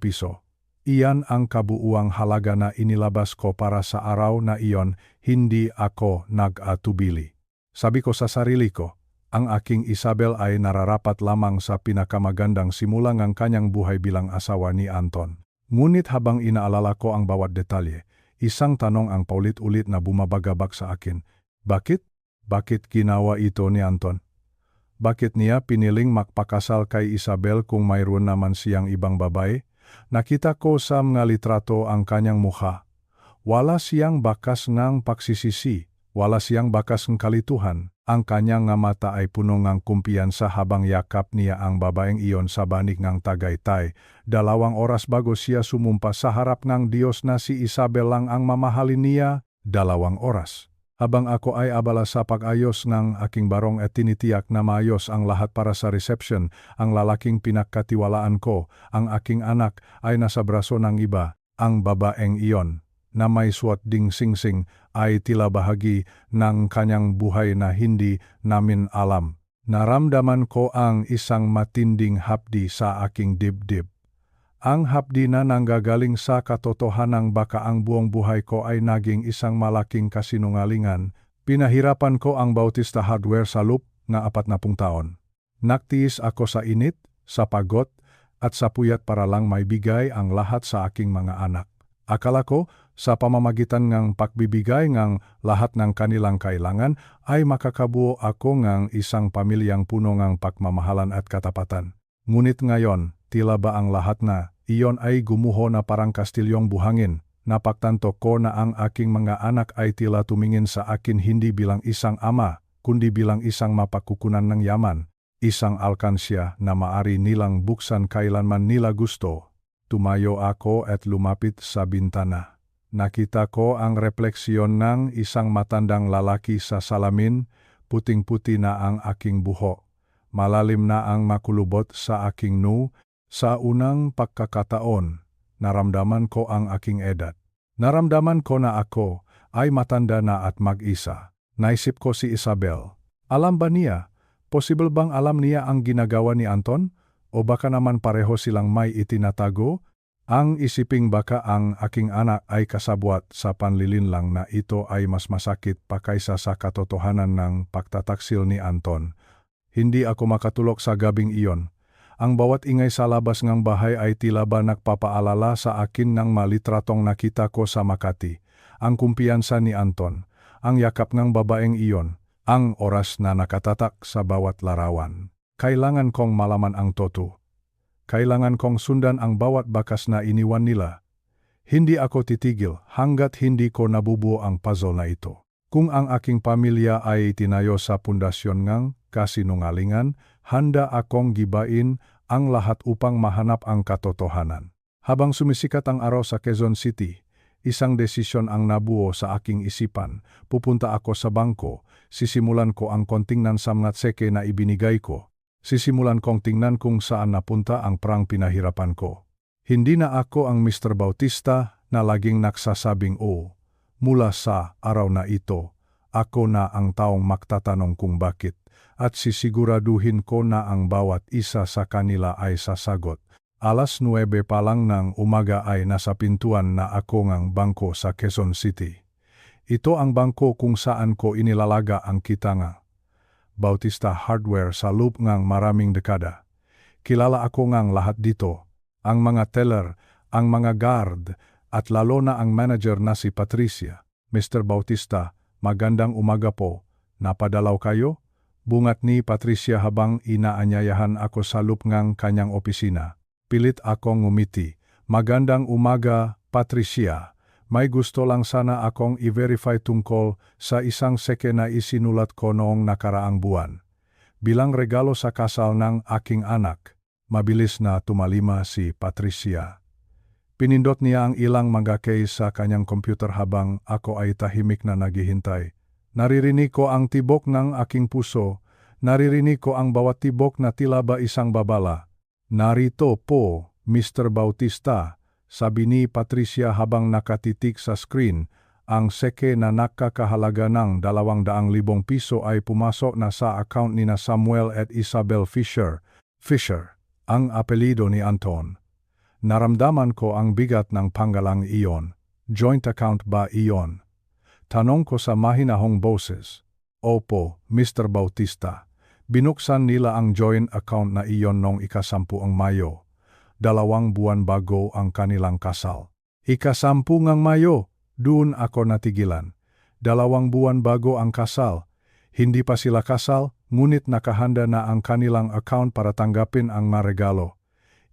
piso. Iyan ang kabuuang halaga na inilabas ko para sa araw na iyon, hindi ako nag-atubili. Sabi ko sa sarili ko, ang aking Isabel ay nararapat lamang sa pinakamagandang simula ng kanyang buhay bilang asawa ni Anton. Ngunit habang inaalala ko ang bawat detalye, isang tanong ang paulit-ulit na bumabagabag sa akin. Bakit? Bakit ginawa ito ni Anton? Bakit niya piniling magpakasal kay Isabel kung mayroon naman siyang ibang babae? Nakita ko sa mga litrato ang kanyang mukha. Wala siyang bakas ng pagsisisi, wala siyang bakas ng kalituhan. Ang kanyang nga mata ay puno ng kumpiyansa habang yakap niya ang babaeng iyon sa banig ng Tagaytay. 2 oras bago siya sumumpa sa harap ng Diyos na si Isabel lang ang mamahalin niya. 2 oras. Habang ako ay abala sa pag-ayos ng aking barong at tinitiyak na maayos ang lahat para sa reception, ang lalaking pinagkatiwalaan ko, ang aking anak, ay nasa braso ng iba. Ang babaeng iyon, na may suot ding singsing, ay tila bahagi ng kanyang buhay na hindi namin alam. Naramdaman ko ang isang matinding hapdi sa aking dibdib. Ang hapdi na nanggagaling sa katotohanang baka ang buong buhay ko ay naging isang malaking kasinungalingan. Pinahirapan ko ang Bautista Hardware sa loop na 40 taon. Nagtiis ako sa init, sa pagod, at sa puyat para lang maibigay ang lahat sa aking mga anak. Akala ko, sa pamamagitan ng pagbibigay ng lahat ng kanilang kailangan, ay makakabuo ako ng isang pamilyang puno ng pagmamahalan at katapatan. Ngunit ngayon, tila ba ang lahat na iyon ay gumuho na parang kastilyong buhangin. Napagtanto ko na ang aking mga anak ay tila tumingin sa akin hindi bilang isang ama, kundi bilang isang mapagkukunan ng yaman, isang alkansya na maari nilang buksan kailanman nila gusto. Tumayo ako at lumapit sa bintana. Nakita ko ang refleksyon ng isang matandang lalaki sa salamin, puting-puti na ang aking buhok. Malalim na ang makulubot sa aking noo. Sa unang pagkakataon, naramdaman ko ang aking edad. Naramdaman ko na ako ay matanda na at mag-isa. Naisip ko si Isabel. Alam ba niya? Posible bang alam niya ang ginagawa ni Anton? O baka naman pareho silang may itinatago? Ang isiping baka ang aking anak ay kasabwat sa panlilinlang na ito ay mas masakit pa kaysa sa katotohanan ng pagtataksil ni Anton. Hindi ako makatulog sa gabing iyon. Ang bawat ingay sa labas ng bahay ay tila ba nagpapaalala sa akin ng malitratong nakita ko sa Makati. Ang kumpiyansa ni Anton, ang yakap ng babaeng iyon, ang oras na nakatatak sa bawat larawan. Kailangan kong malaman ang totoo. Kailangan kong sundan ang bawat bakas na iniwan nila. Hindi ako titigil hanggat hindi ko nabubuo ang puzzle na ito. Kung ang aking pamilya ay tinayo sa pundasyon ng kasinungalingan, handa akong gibain ang lahat upang mahanap ang katotohanan. Habang sumisikat ang araw sa Quezon City, isang desisyon ang nabuo sa aking isipan. Pupunta ako sa bangko, sisimulan ko ang konting nansamngat seke na ibinigay ko. Sisimulan kong tingnan kung saan napunta ang perang pinahirapan ko. Hindi na ako ang Mr. Bautista na laging nagsasabing oo. Mula sa araw na ito, ako na ang taong magtatanong kung bakit, at sisiguraduhin ko na ang bawat isa sa kanila ay sasagot. 9:00 pa lang ng umaga ay nasa pintuan na ako ng bangko sa Quezon City. Ito ang bangko kung saan ko inilalaga ang kitanga. Bautista Hardware sa loob ng maraming dekada. Kilala ako ng lahat dito, ang mga teller, ang mga guard, at lalo na ang manager na si Patricia. Mr. Bautista, magandang umaga po. Napadalaw kayo? Bungat ni Patricia habang inaanyayahan ako sa loob ng kanyang opisina. Pilit akong ngumiti. Magandang umaga, Patricia. May gusto lang sana akong i-verify tungkol sa isang seke na isinulat ko noong nakaraang buwan. Bilang regalo sa kasal ng aking anak, mabilis na tumalima si Patricia. Pinindot niya ang ilang mga case sa kanyang computer habang ako ay tahimik na naghihintay. Naririnig ko ang tibok ng aking puso. Naririnig ko ang bawat tibok na tila ba isang babala. Narito po, Mr. Bautista, sabi ni Patricia habang nakatitik sa screen. Ang seke na nakakahalaga ng 200,000 piso ay pumasok na sa account ni na Samuel at Isabel Fisher. Fisher, ang apelido ni Anton. Naramdaman ko ang bigat ng panggalang iyon. Joint account ba iyon? Tanong ko sa mahinahong boses. Opo, Mr. Bautista. Binuksan nila ang joint account na iyon noong 10 Mayo. 2 buwan bago ang kanilang kasal. 10 Mayo, doon ako natigilan. 2 buwan bago ang kasal. Hindi pa sila kasal, ngunit nakahanda na ang kanilang account para tanggapin ang mga regalo.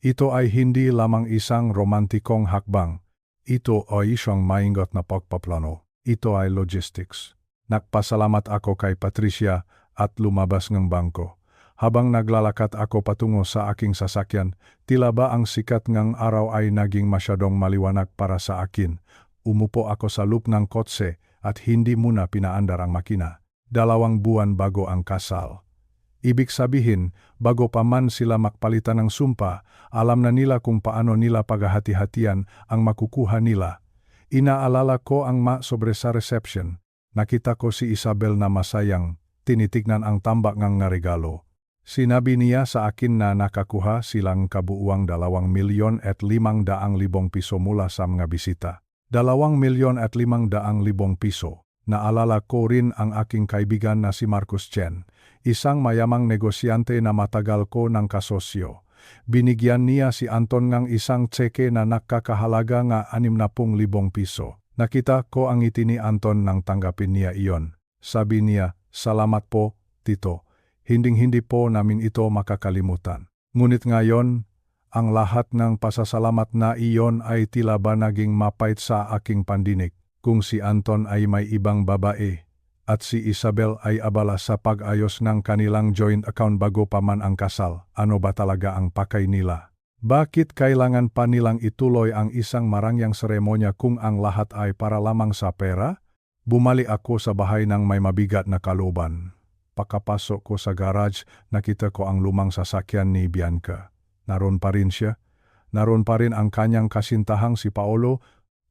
Ito ay hindi lamang isang romantikong hakbang. Ito ay isang maingat na pagpaplano. Ito ay logistics. Nagpasalamat ako kay Patricia at lumabas ng bangko. Habang naglalakad ako patungo sa aking sasakyan, tila ba ang sikat ng araw ay naging masyadong maliwanag para sa akin. Umupo ako sa loob ng kotse at hindi muna pinaandar ang makina. 2 buwan bago ang kasal. Ibig sabihin, bago pa man sila makpalitan ng sumpa, alam na nila kung paano nila paghahati-hatian ang makukuha nila. Inaalala ko ang sobre sa reception. Nakita ko si Isabel na masayang, tinitignan ang tambak ng regalo. Sinabi niya sa akin na nakakuha silang kabuuang 2,500,000 piso mula sa mga bisita. 2,500,000 piso. Naalala ko rin ang aking kaibigan na si Marcus Chen, isang mayamang negosyante na matagal ko ng kasosyo. Binigyan niya si Anton ng isang tseke na nakakahalaga nga 60,000 piso. Nakita ko ang ngiti ni Anton nang tanggapin niya iyon. Sabi niya, "Salamat po, Tito. Hinding-hindi po namin ito makakalimutan." Ngunit ngayon, ang lahat ng pasasalamat na iyon ay tila ba naging mapait sa aking pandinig. Kung si Anton ay may ibang babae, at si Isabel ay abala sa pag-ayos ng kanilang joint account bago pa man ang kasal, ano ba talaga ang pakay nila? Bakit kailangan pa nilang ituloy ang isang marangyang seremonya kung ang lahat ay para lamang sa pera? Bumalik ako sa bahay ng may mabigat na kalooban. Pagkapasok ko sa garage, nakita ko ang lumang sasakyan ni Bianca. Naroon pa rin siya. Naroon pa rin ang kanyang kasintahang si Paolo.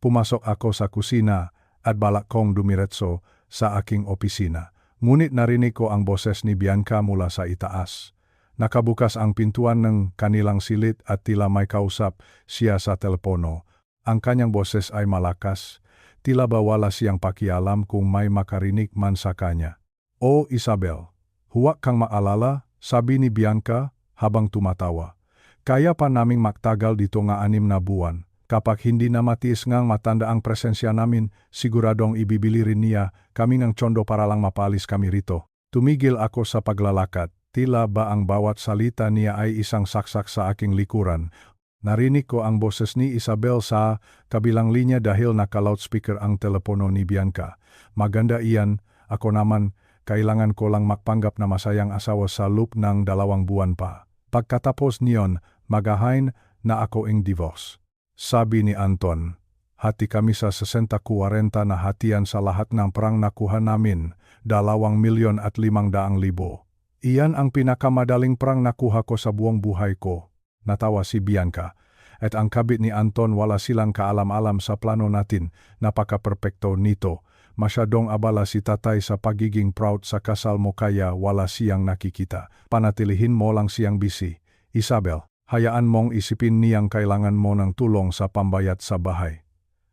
Pumasok ako sa kusina at balak kong dumiretso sa aking opisina. Ngunit narinig ko ang boses ni Bianca mula sa itaas. Nakabukas ang pintuan ng kanilang silid at tila may kausap siya sa telepono. Ang kanyang boses ay malakas, tila ba wala siyang pakialam kung may makarinig man sa kanya. "Oh Isabel, huwag kang maalala," sabi ni Bianca habang tumatawa. "Kaya pa naming magtagal dito nga 6 na buwan. Kapag hindi na matiis ngang matanda ang presensya namin, siguradong ibibili rin niya kami ng tsondo para lang mapalis kami rito." Tumigil ako sa paglalakad. Tila ba ang bawat salita niya ay isang saksak sa aking likuran. Narinig ko ang boses ni Isabel sa kabilang linya dahil naka-loudspeaker ang telepono ni Bianca. "Maganda iyan, ako naman, kailangan ko lang magpanggap na masayang asawa sa loob ng 2 buwan pa. Pagkatapos niyon, magahain na ako ang divorce." Sabi ni Anton, "Hati kami sa 60-40 na hatian sa lahat ng perang nakuha namin, 2,500,000. Iyan ang pinakamadaling perang nakuha ko sa buong buhay ko." Natawa si Bianca. At ang kabit ni Anton, wala silang kaalam-alam sa plano natin. Napaka-perpekto nito. Masyadong abala si tatay sa pagiging proud sa kasal mo kaya wala siyang nakikita. Panatilihin mo lang siyang busy. Isabel, hayaan mong isipin niyang kailangan mo ng tulong sa pambayad sa bahay.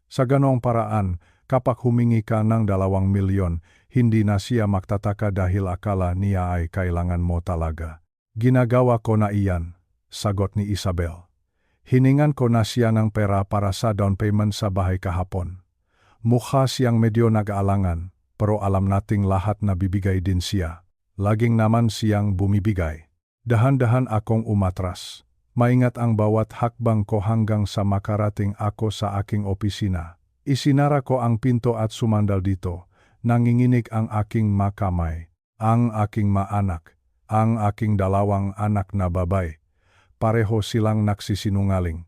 Sa ganong paraan, kapag humingi ka ng 2,000,000, hindi na siya magtataka dahil akala niya ay kailangan mo talaga. "Ginagawa ko na iyan," sagot ni Isabel. "Hiningan ko na siya ng pera para sa down payment sa bahay kahapon." Mukha siyang medyo nag-aalangan, pero alam nating lahat na bibigay din siya. Laging naman siyang bumibigay. Dahan-dahan akong umatras. Maingat ang bawat hakbang ko hanggang sa makarating ako sa aking opisina. Isinara ko ang pinto at sumandal dito. Nanginginig ang aking makamay. Ang aking maanak. Ang aking 2 anak na babae. Pareho silang nagsisinungaling.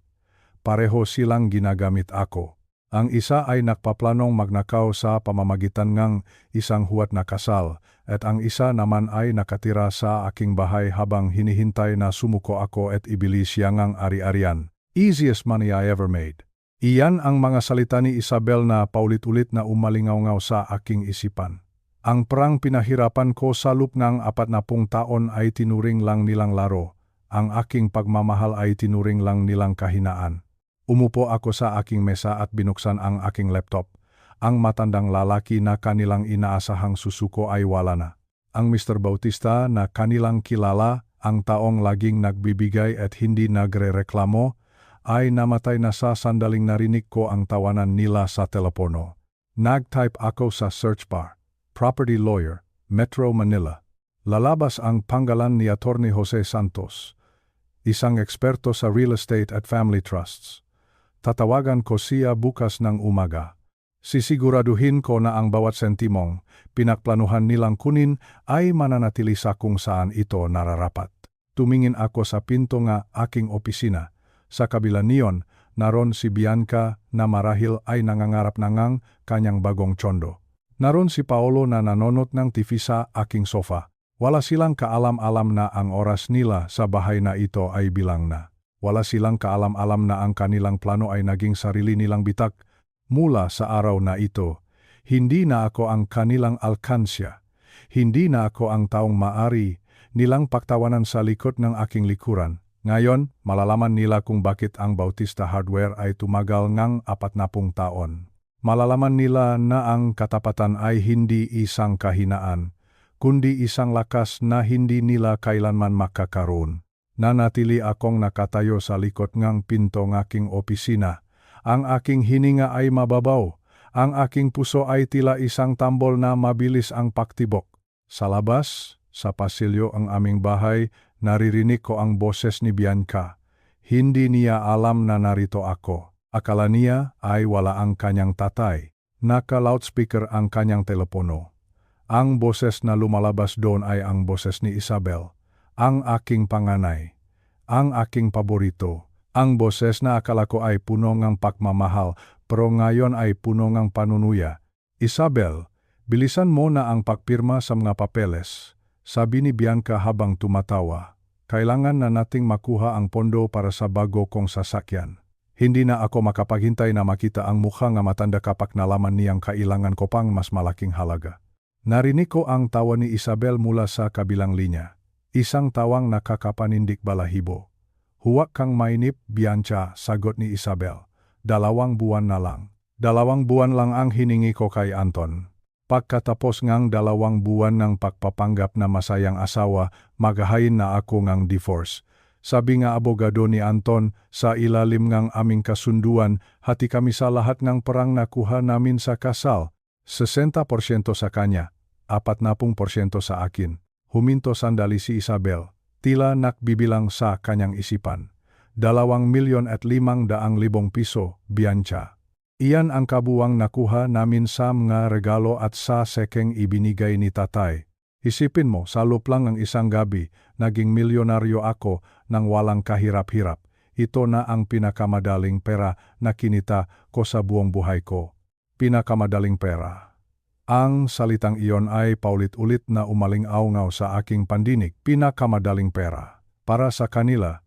Pareho silang ginagamit ako. Ang isa ay nagpaplanong magnakaw sa pamamagitan ng isang huwad na kasal, at ang isa naman ay nakatira sa aking bahay habang hinihintay na sumuko ako at ibili siya ng ari-arian. Easiest money I ever made. Iyan ang mga salita ni Isabel na paulit-ulit na umalingaw-ngaw sa aking isipan. Ang perang pinahirapan ko sa loob ng 40 taon ay tinuring lang nilang laro. Ang aking pagmamahal ay tinuring lang nilang kahinaan. Umupo ako sa aking mesa at binuksan ang aking laptop. Ang matandang lalaki na kanilang inaasahang susuko ay wala na. Ang Mr. Bautista na kanilang kilala, ang taong laging nagbibigay at hindi nagre-reklamo, ay namatay na sa sandaling narinig ko ang tawanan nila sa telepono. Nag-type ako sa search bar. Property lawyer, Metro Manila. Lalabas ang pangalan ni Attorney Jose Santos, isang eksperto sa real estate at family trusts. Tatawagan ko siya bukas ng umaga. Sisiguraduhin ko na ang bawat sentimong pinakplanuhan nilang kunin ay mananatili sa kung saan ito nararapat. Tumingin ako sa pinto nga aking opisina. Sa kabila niyon, naron si Bianca na marahil ay nangangarap na ngang kanyang bagong tsondo. Naron si Paolo na nanonot ng TV sa aking sofa. Wala silang kaalam-alam na ang oras nila sa bahay na ito ay bilang na. Wala silang kaalam-alam na ang kanilang plano ay naging sarili nilang bitak. Mula sa araw na ito, hindi na ako ang kanilang alkansya. Hindi na ako ang taong maari nilang paktawanan sa likod ng aking likuran. Ngayon, malalaman nila kung bakit ang Bautista Hardware ay tumagal ngang 40 taon. Malalaman nila na ang katapatan ay hindi isang kahinaan, kundi isang lakas na hindi nila kailanman makakaroon. Nanatili akong nakatayo sa likod ngang pinto ng aking opisina. Ang aking hininga ay mababaw. Ang aking puso ay tila isang tambol na mabilis ang paktibok. Sa labas, sa pasilyo ang aming bahay, naririnig ko ang boses ni Bianca. Hindi niya alam na narito ako. Akala niya ay wala ang kanyang tatay. Naka-loudspeaker ang kanyang telepono. Ang boses na lumalabas doon ay ang boses ni Isabel. Ang aking panganay. Ang aking paborito. Ang boses na akala ko ay puno ng pagmamahal, pero ngayon ay puno ng panunuya. Isabel, bilisan mo na ang pagpirma sa mga papeles. Sabi ni Bianca habang tumatawa. Kailangan na nating makuha ang pondo para sa bago kong sasakyan. Hindi na ako makapaghintay na makita ang mukha nga matanda kapag nalaman niyang kailangan ko pang mas malaking halaga. Narinig ko ang tawa ni Isabel mula sa kabilang linya. Isang tawang nakakapanindik balahibo. Huwag kang mainip, Bianca, sagot ni Isabel. 2 buwan na lang. 2 buwan lang ang hiningi ko kay Anton. Pagkatapos ngang 2 buwan ng pagpapanggap na masayang asawa, maghahain na ako ngang divorce. Sabi nga abogado ni Anton, sa ilalim ngang aming kasunduan, hati kami sa lahat ng perang nakuha namin sa kasal. 60% sa kanya, 40% sa akin. Huminto sandali si Isabel. Tila nakbibilang sa kanyang isipan. 2,500,000 piso, Bianca. Iyan ang kabuwang nakuha namin sa mga regalo at sa sekeng ibinigay ni tatay. Isipin mo, sa loob lang ng isang gabi, naging milyonaryo ako nang walang kahirap-hirap. Ito na ang pinakamadaling pera na kinita ko sa buong buhay ko. Pinakamadaling pera. Ang salitang iyon ay paulit-ulit na umaling-aungaw sa aking pandinig, pinakamadaling pera. Para sa kanila,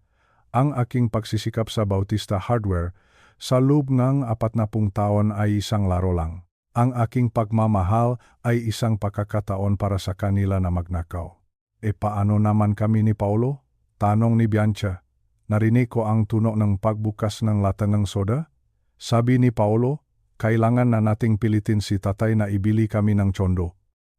ang aking pagsisikap sa Bautista Hardware sa loob ng 40 taon ay isang laro lang. Ang aking pagmamahal ay isang pagkakataon para sa kanila na magnakaw. E paano naman kami ni Paolo? Tanong ni Bianca. Narinig ko ang tunog ng pagbukas ng lata ng soda. Sabi ni Paolo, kailangan na nating pilitin si tatay na ibili kami ng tsondo.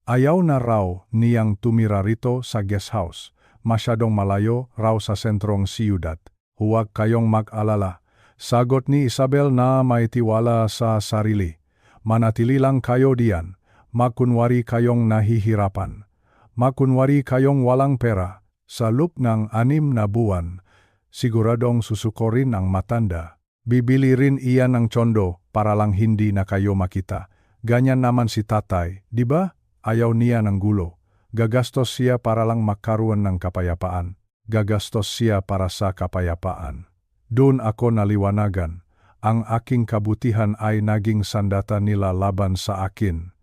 Ayaw na raw niyang tumira rito sa guest house. Masyadong malayo raw sa sentrong siyudad. Huwag kayong mag-alala. Sagot ni Isabel na may tiwala sa sarili. Manatili lang kayo diyan. Makunwari kayong nahihirapan. Makunwari kayong walang pera. Sa loob ng 6 na buwan, siguradong susukorin ang matanda. Bibili rin iyan ng tsondo para lang hindi na kayo makita. Ganyan naman si tatay, di ba? Ayaw niya ng gulo. Gagastos siya para lang magkaroon ng kapayapaan. Gagastos siya para sa kapayapaan. Doon ako naliwanagan. Ang aking kabutihan ay naging sandata nila laban sa akin.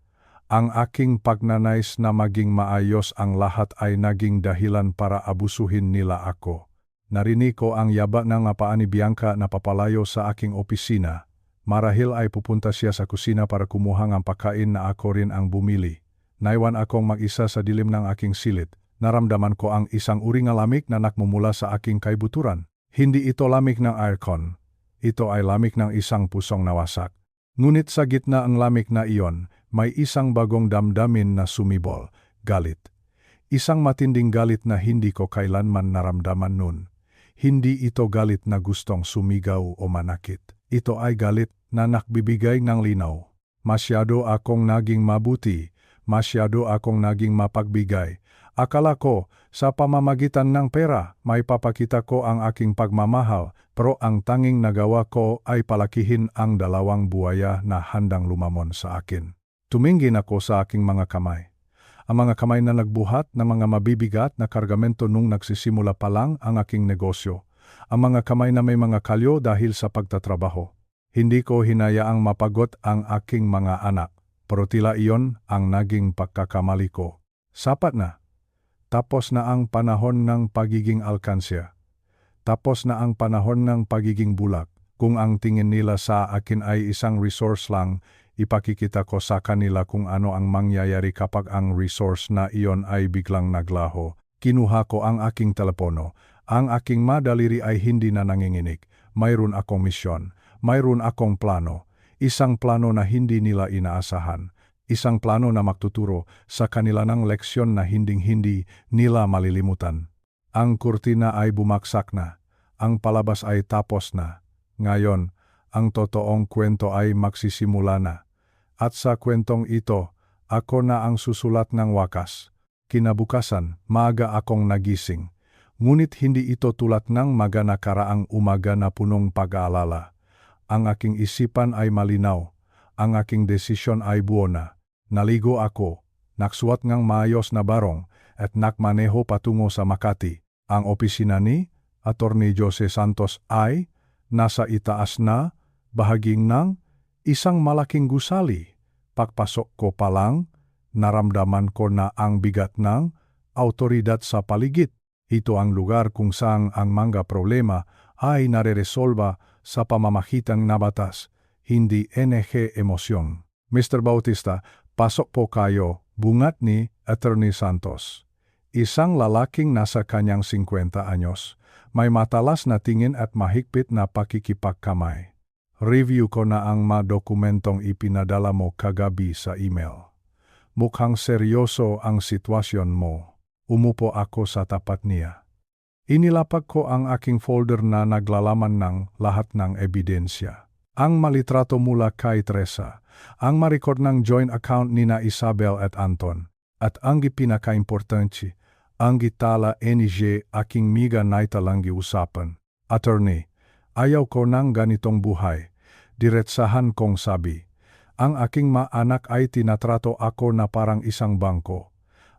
Ang aking pagnanais na maging maayos ang lahat ay naging dahilan para abusuhin nila ako. Narinig ko ang yaba ng paa ni Bianca na papalayo sa aking opisina. Marahil ay pupunta siya sa kusina para kumuha ng pagkain na ako rin ang bumili. Naiwan akong mag-isa sa dilim ng aking silid. Naramdaman ko ang isang uri ng lamig na nakmumula sa aking kaibuturan. Hindi ito lamig ng aircon. Ito ay lamig ng isang pusong nawasak. Ngunit sa gitna ang lamig na iyon, may isang bagong damdamin na sumibol, galit. Isang matinding galit na hindi ko kailanman naramdaman nun. Hindi ito galit na gustong sumigaw o manakit. Ito ay galit na nakbibigay ng linaw. Masyado akong naging mabuti. Masyado akong naging mapagbigay. Akala ko, sa pamamagitan ng pera, may papakita ko ang aking pagmamahal, Pero ang tanging nagawa ko ay palakihin ang dalawang buwaya na handang lumamon sa akin. Tumingin ako sa aking mga kamay. Ang mga kamay na nagbuhat ng mga mabibigat na kargamento nung nagsisimula pa lang ang aking negosyo. Ang mga kamay na may mga kalyo dahil sa pagtatrabaho. Hindi ko hinayaang mapagot ang aking mga anak, pero tila iyon ang naging pagkakamali ko. Sapat na. Tapos na ang panahon ng pagiging alkansya. Tapos na ang panahon ng pagiging bulag. Kung ang tingin nila sa akin ay isang resource lang, ipakikita ko sa kanila kung ano ang mangyayari kapag ang resource na iyon ay biglang naglaho. Kinuha ko ang aking telepono. Ang aking madaliri ay hindi na nanginginig. Mayroon akong misyon. Mayroon akong plano. Isang plano na hindi nila inaasahan. Isang plano na magtuturo sa kanila ng leksyon na hinding-hindi nila malilimutan. Ang kurtina ay bumagsak na. Ang palabas ay tapos na. Ngayon, ang totoong kwento ay magsisimula na. At sa kwentong ito, ako na ang susulat ng wakas. Kinabukasan, maaga akong nagising. Ngunit hindi ito tulad ng nakaraang umaga na punong pag-aalala. Ang aking isipan ay malinaw. Ang aking desisyon ay buo na. Naligo ako, naksuot ngang maayos na barong, at nakmaneho patungo sa Makati. Ang opisina ni Attorney Jose Santos ay nasa itaas na bahaging ng isang malaking gusali. Pagpasok ko pa lang, naramdaman ko na ang bigat ng autoridad sa paligid. Ito ang lugar kung saan ang mga problema ay nareresolba sa pamamagitan ng batas, hindi NG emosyon. Mr. Bautista, pasok po kayo, bungat ni Attorney Santos. Isang lalaking nasa kanyang 50 anyos, may matalas na tingin at mahigpit na pakikipagkamay. Review ko na ang mga dokumentong ipinadala mo kagabi sa email. Mukhang seryoso ang sitwasyon mo. Umupo ako sa tapat niya. Inilapag ko ang aking folder na naglalaman ng lahat ng ebidensya. Ang malitrato mula kay Teresa, ang ma-record ng joint account nina Isabel at Anton, at ang pinaka-importante, ang gitala NG aking miga naitalang giusapan. Attorney, ayaw ko ng ganitong buhay. Diretsahan kong sabi. Ang aking maanak ay tinatrato ako na parang isang bangko.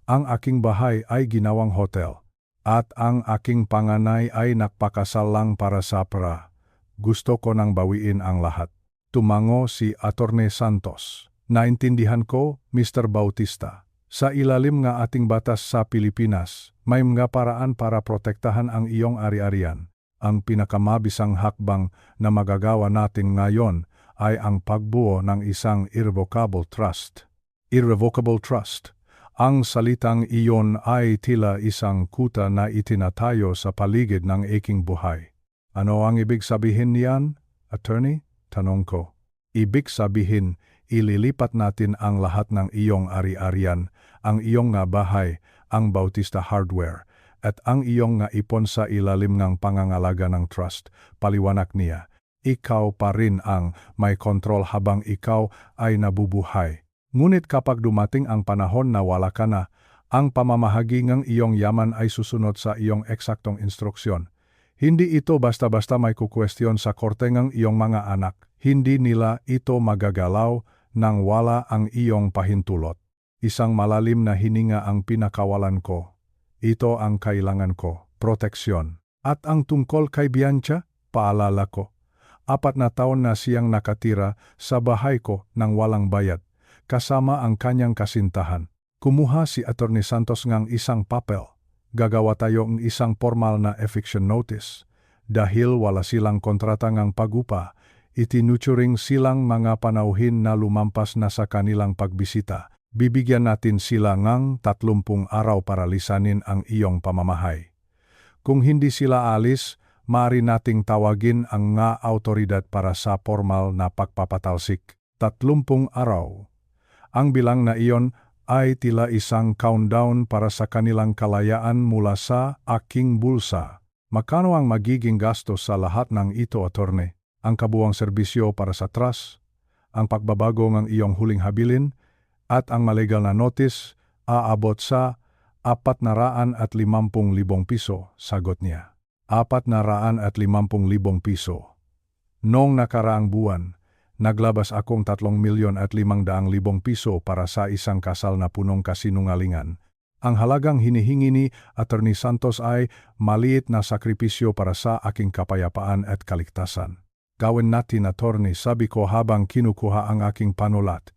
Ang aking bahay ay ginawang hotel. At ang aking panganay ay nakpakasal lang para sa pera. Gusto ko nang bawiin ang lahat. Tumango si Attorney Santos. Naintindihan ko, Mr. Bautista. Sa ilalim nga ating batas sa Pilipinas, may mga paraan para protektahan ang iyong ari-arian. Ang pinakamabisang hakbang na magagawa natin ngayon ay ang pagbuo ng isang irrevocable trust. Irrevocable trust. Ang salitang iyon ay tila isang kuta na itinatayo sa paligid ng aking buhay. Ano ang ibig sabihin niyan, Attorney? Tanong ko. Ibig sabihin, ililipat natin ang lahat ng iyong ari-arian, ang iyong nga bahay, ang Bautista Hardware, at ang iyong nga ipon sa ilalim ng pangangalaga ng trust. Paliwanag niya, ikaw pa rin ang may kontrol habang ikaw ay nabubuhay. Ngunit kapag dumating ang panahon na wala ka na, ang pamamahagi ng iyong yaman ay susunod sa iyong eksaktong instruksyon. Hindi ito basta-basta may kukwestiyon sa korte ng iyong mga anak. Hindi nila ito magagalaw nang wala ang iyong pahintulot. Isang malalim na hininga ang pinakawalan ko. Ito ang kailangan ko, proteksyon. At ang tungkol kay Bianca, paalala ko. 4 na taon na siyang nakatira sa bahay ko nang walang bayad, kasama ang kanyang kasintahan. Kumuha si Attorney Santos ng isang papel. Gagawa tayo ng isang formal na eviction notice. Dahil wala silang kontrata ng pagupa, itinuturing silang mga panauhin na lumampas na sa kanilang pagbisita. Bibigyan natin sila ng 30 araw para lisanin ang iyong pamamahay. Kung hindi sila alis, maaari nating tawagin ang nga autoridad para sa formal na pagpapatalsik. 30 araw. Ang bilang na iyon ay tila isang countdown para sa kanilang kalayaan mula sa aking bulsa. Magkano ang magiging gastos sa lahat ng ito, Attorney? Ang kabuang serbisyo para sa trust, ang pagbabago ng iyong huling habilin, at ang malegal na notice aabot sa 450,000 piso, sagot niya. 450,000 piso. Noong nakaraang buwan, naglabas akong 3,500,000 piso para sa isang kasal na punong kasinungalingan. Ang halagang hinihingi ni Attorney Santos ay maliit na sakripisyo para sa aking kapayapaan at kaligtasan. Gawin natin, attorney, sabi ko habang kinukuha ang aking panulat.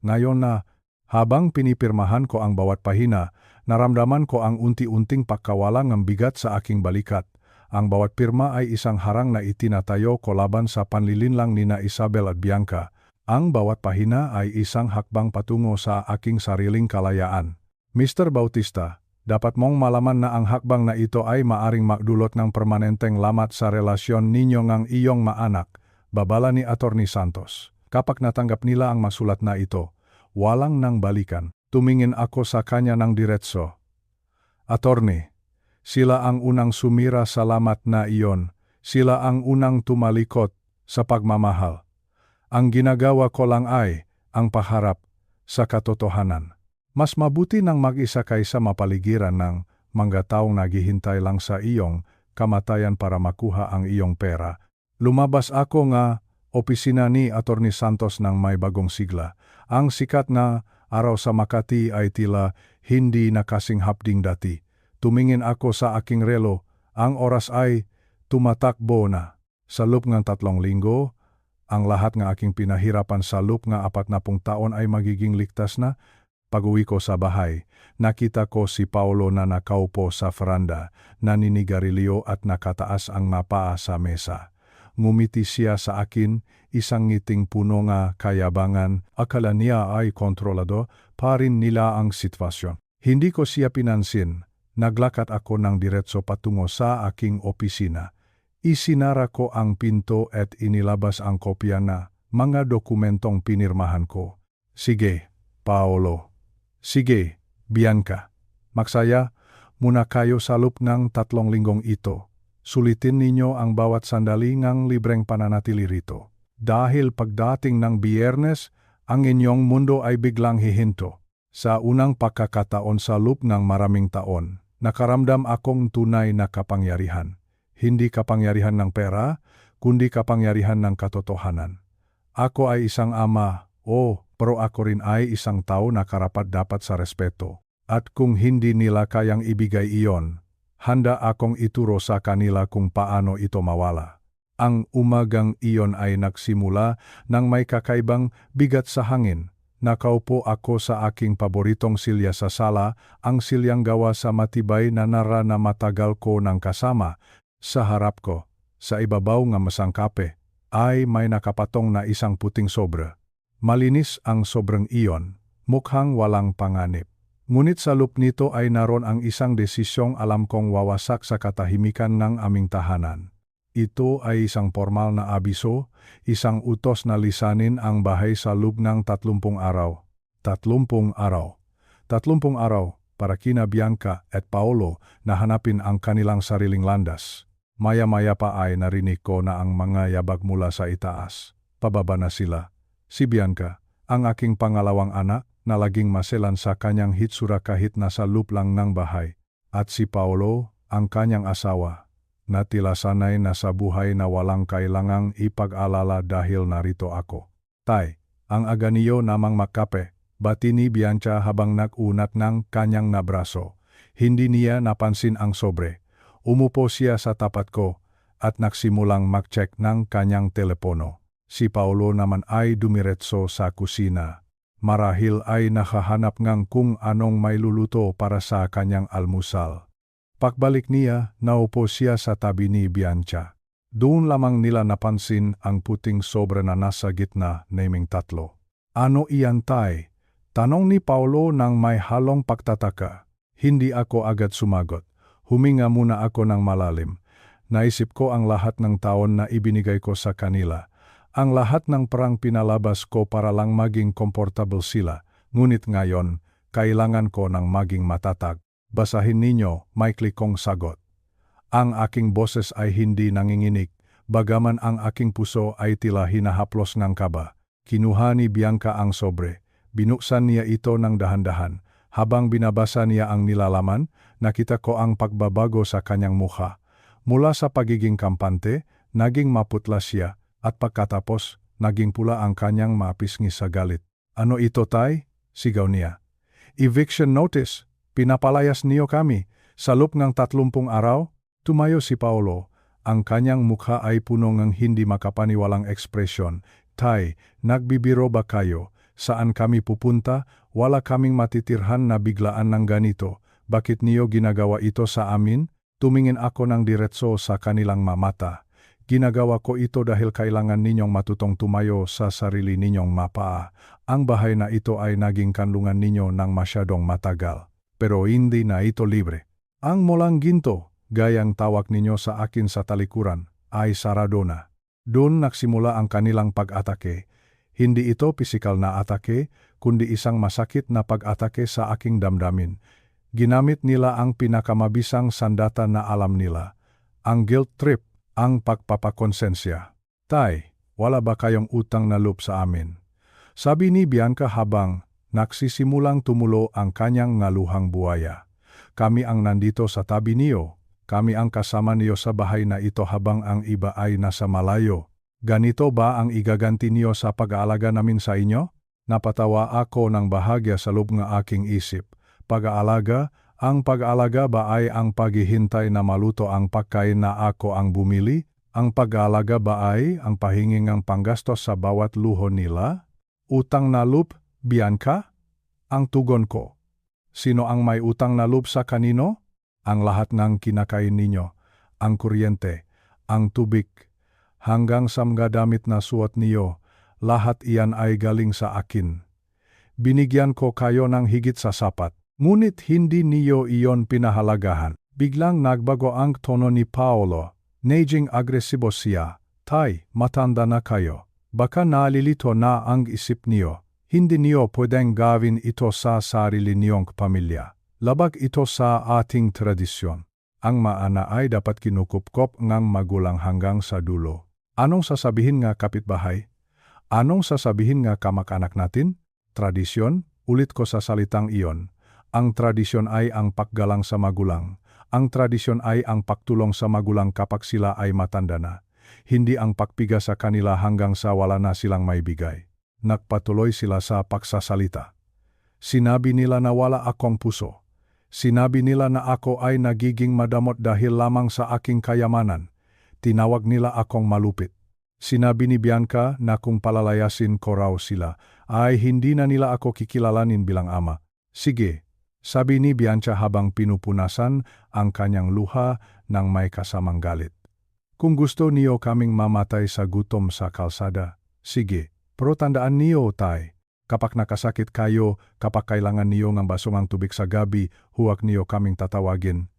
Ngayon na, habang pinipirmahan ko ang bawat pahina, naramdaman ko ang unti-unting pagkawalang ng bigat sa aking balikat. Ang bawat pirma ay isang harang na itinatayo ko laban sa panlilinlang nina Isabel at Bianca. Ang bawat pahina ay isang hakbang patungo sa aking sariling kalayaan. Mr. Bautista, dapat mong malaman na ang hakbang na ito ay maaring magdulot ng permanenteng lamat sa relasyon ninyo ngang iyong maanak, babala ni Attorney Santos. Kapag natanggap nila ang masulat na ito, walang nang balikan. Tumingin ako sa kanya ng diretso. Attorney, sila ang unang sumira sa lamat na iyon. Sila ang unang tumalikod sa pagmamahal. Ang ginagawa ko lang ay ang paharap sa katotohanan. Mas mabuti nang mag-isa kaysa mapaligiran ng mga taong naghihintay lang sa iyong kamatayan para makuha ang iyong pera. Lumabas ako nga opisina ni Attorney Santos ng may bagong sigla. Ang sikat na araw sa Makati ay tila hindi nakasing hapding dati. Tumingin ako sa aking relo, ang oras ay tumatakbo na. Sa loob ng 3 linggo, ang lahat ng aking pinahirapan sa loob ng 40 taon ay magiging ligtas na. Pag-uwi ko sa bahay, nakita ko si Paolo na nakaupo sa veranda, naninigarilyo at nakataas ang mapaa sa mesa. Ngumiti siya sa akin, isang ngiting puno nga kayabangan, akala niya ay kontrolado pa rin nila ang sitwasyon. Hindi ko siya pinansin, naglakad ako ng diretso patungo sa aking opisina. Isinara ko ang pinto at inilabas ang kopya na mga dokumentong pinirmahan ko. Sige, Paolo. Sige, Bianca. Magsaya muna kayo sa loob ng 3 linggong ito. Sulitin ninyo ang bawat sandali ng libreng pananatili rito. Dahil pagdating ng Biyernes, ang inyong mundo ay biglang hihinto. Sa unang pagkakataon sa loob ng maraming taon, nakaramdam akong tunay na kapangyarihan. Hindi kapangyarihan ng pera, kundi kapangyarihan ng katotohanan. Ako ay isang ama, pero ako rin ay isang tao na karapat-dapat sa respeto. At kung hindi nila kayang ibigay iyon, handa akong ituro sa kanila kung paano ito mawala. Ang umagang iyon ay nagsimula nang may kakaibang bigat sa hangin. Nakaupo ako sa aking paboritong silya sa sala, ang silyang gawa sa matibay na nara na matagal ko ng kasama. Sa harap ko, sa ibabaw ng masangkape, ay may nakapatong na isang puting sobra. Malinis ang sobrang iyon, mukhang walang panganib. Ngunit sa loob nito ay naroon ang isang desisyong alam kong wawasak sa katahimikan ng aming tahanan. Ito ay isang formal na abiso, isang utos na lisanin ang bahay sa loob ng 30 araw. 30 araw. 30 araw para kina Bianca at Paolo na hanapin ang kanilang sariling landas. Maya-maya pa ay narinig ko na ang mga yabag mula sa itaas. Pababa na sila. Si Bianca, ang aking pangalawang anak, na laging maselan sa kanyang hitsura kahit nasa loob lang ng bahay. At si Paolo, ang kanyang asawa, na tila sanay na sa buhay na walang kailangang ipag-alala dahil narito ako. Tay, ang aganiyo namang makape, bati ni Bianca habang nag-unat ng kanyang nabraso. Hindi niya napansin ang sobre. Umupo siya sa tapat ko at nagsimulang mag-check ng kanyang telepono. Si Paolo naman ay dumiretso sa kusina. Marahil ay nakahanap ngang kung anong may luluto para sa kanyang almusal. Pagbalik niya, naupo siya sa tabi ni Bianca. Doon lamang nila napansin ang puting sobra na nasa gitna naming 3. Ano iyan, tay? Tanong ni Paolo nang may halong pagtataka. Hindi ako agad sumagot. Huminga muna ako ng malalim. Naisip ko ang lahat ng taon na ibinigay ko sa kanila. Ang lahat ng perang pinalabas ko para lang maging komportable sila, ngunit ngayon, kailangan ko ng maging matatag. Basahin ninyo, maikli kong sagot. Ang aking boses ay hindi nanginginig, bagaman ang aking puso ay tila hinahaplos ng kaba. Kinuha ni Bianca ang sobre, binuksan niya ito ng dahan-dahan. Habang binabasa niya ang nilalaman, nakita ko ang pagbabago sa kanyang mukha. Mula sa pagiging kampante, naging maputla siya, at pagkatapos, naging pula ang kanyang mapisngi sa galit. Ano ito, tay? Sigaw niya. Eviction notice. Pinapalayas niyo kami. Sa loob ng 30 araw, tumayo si Paolo. Ang kanyang mukha ay puno ng hindi makapaniwalang ekspresyon. Tay, nagbibiro ba kayo? Saan kami pupunta? Wala kaming matitirhan na biglaan ng ganito. Bakit niyo ginagawa ito sa amin? Tumingin ako ng diretso sa kanilang mamata. Ginagawa ko ito dahil kailangan ninyong matutong tumayo sa sarili ninyong mapaa. Ang bahay na ito ay naging kanlungan ninyo ng masyadong matagal. Pero hindi na ito libre. Ang molang ginto, gayang tawag ninyo sa akin sa talikuran, ay sarado na. Doon nagsimula ang kanilang pag-atake. Hindi ito pisikal na atake, kundi isang masakit na pag-atake sa aking damdamin. Ginamit nila ang pinakamabisang sandata na alam nila. Ang guilt trip, ang pagpapakonsensya. Tay, wala ba kayong utang na loob sa amin? Sabi ni Bianca habang nagsisimulang tumulo ang kanyang ngaluhang buhaya. Kami ang nandito sa tabi niyo. Kami ang kasama niyo sa bahay na ito habang ang iba ay nasa malayo. Ganito ba ang igaganti niyo sa pag-aalaga namin sa inyo? Napatawa ako ng bahagya sa loob ng aking isip. Pag-aalaga, ang pag-aalaga ba ay ang paghihintay na maluto ang pagkain na ako ang bumili? Ang pag-aalaga ba ay ang pahinging ang panggastos sa bawat luho nila? Utang na loob, Bianca? Ang tugon ko. Sino ang may utang na loob sa kanino? Ang lahat ng kinakain ninyo, ang kuryente, ang tubig, hanggang sa mga damit na suot niyo, lahat iyan ay galing sa akin. Binigyan ko kayo ng higit sa sapat. Ngunit hindi niyo iyon pinahalagahan. Biglang nagbago ang tono ni Paolo. Naging agresibo siya. Tay, matanda na kayo. Baka nalilito na ang isip niyo. Hindi niyo pwedeng gawin ito sa sarili niyong pamilya. Labag ito sa ating tradisyon. Ang maana ay dapat kinukupkop ng magulang hanggang sa dulo. Anong sasabihin nga kapitbahay? Anong sasabihin nga kamag-anak natin? Tradisyon? Ulit ko sa salitang iyon. Ang tradisyon ay ang paggalang sa magulang. Ang tradisyon ay ang pagtulong sa magulang kapag sila ay matanda na. Hindi ang pagpiga sa kanila hanggang sa wala na silang maibigay. Nagpatuloy sila sa pagsasalita. Sinabi nila na wala akong puso. Sinabi nila na ako ay nagiging madamot dahil lamang sa aking kayamanan. Tinawag nila akong malupit. Sinabi ni Bianca na kung palalayasin ko raw sila, ay hindi na nila ako kikilalanin bilang ama. Sige. Sabi ni Bianca habang pinupunasan ang kanyang luha ng may kasamang galit. Kung gusto niyo kaming mamatay sa gutom sa kalsada, sige, pero tandaan niyo, tay, kapag nakasakit kayo, kapag kailangan niyo ng basong tubig sa gabi, huwag niyo kaming tatawagin.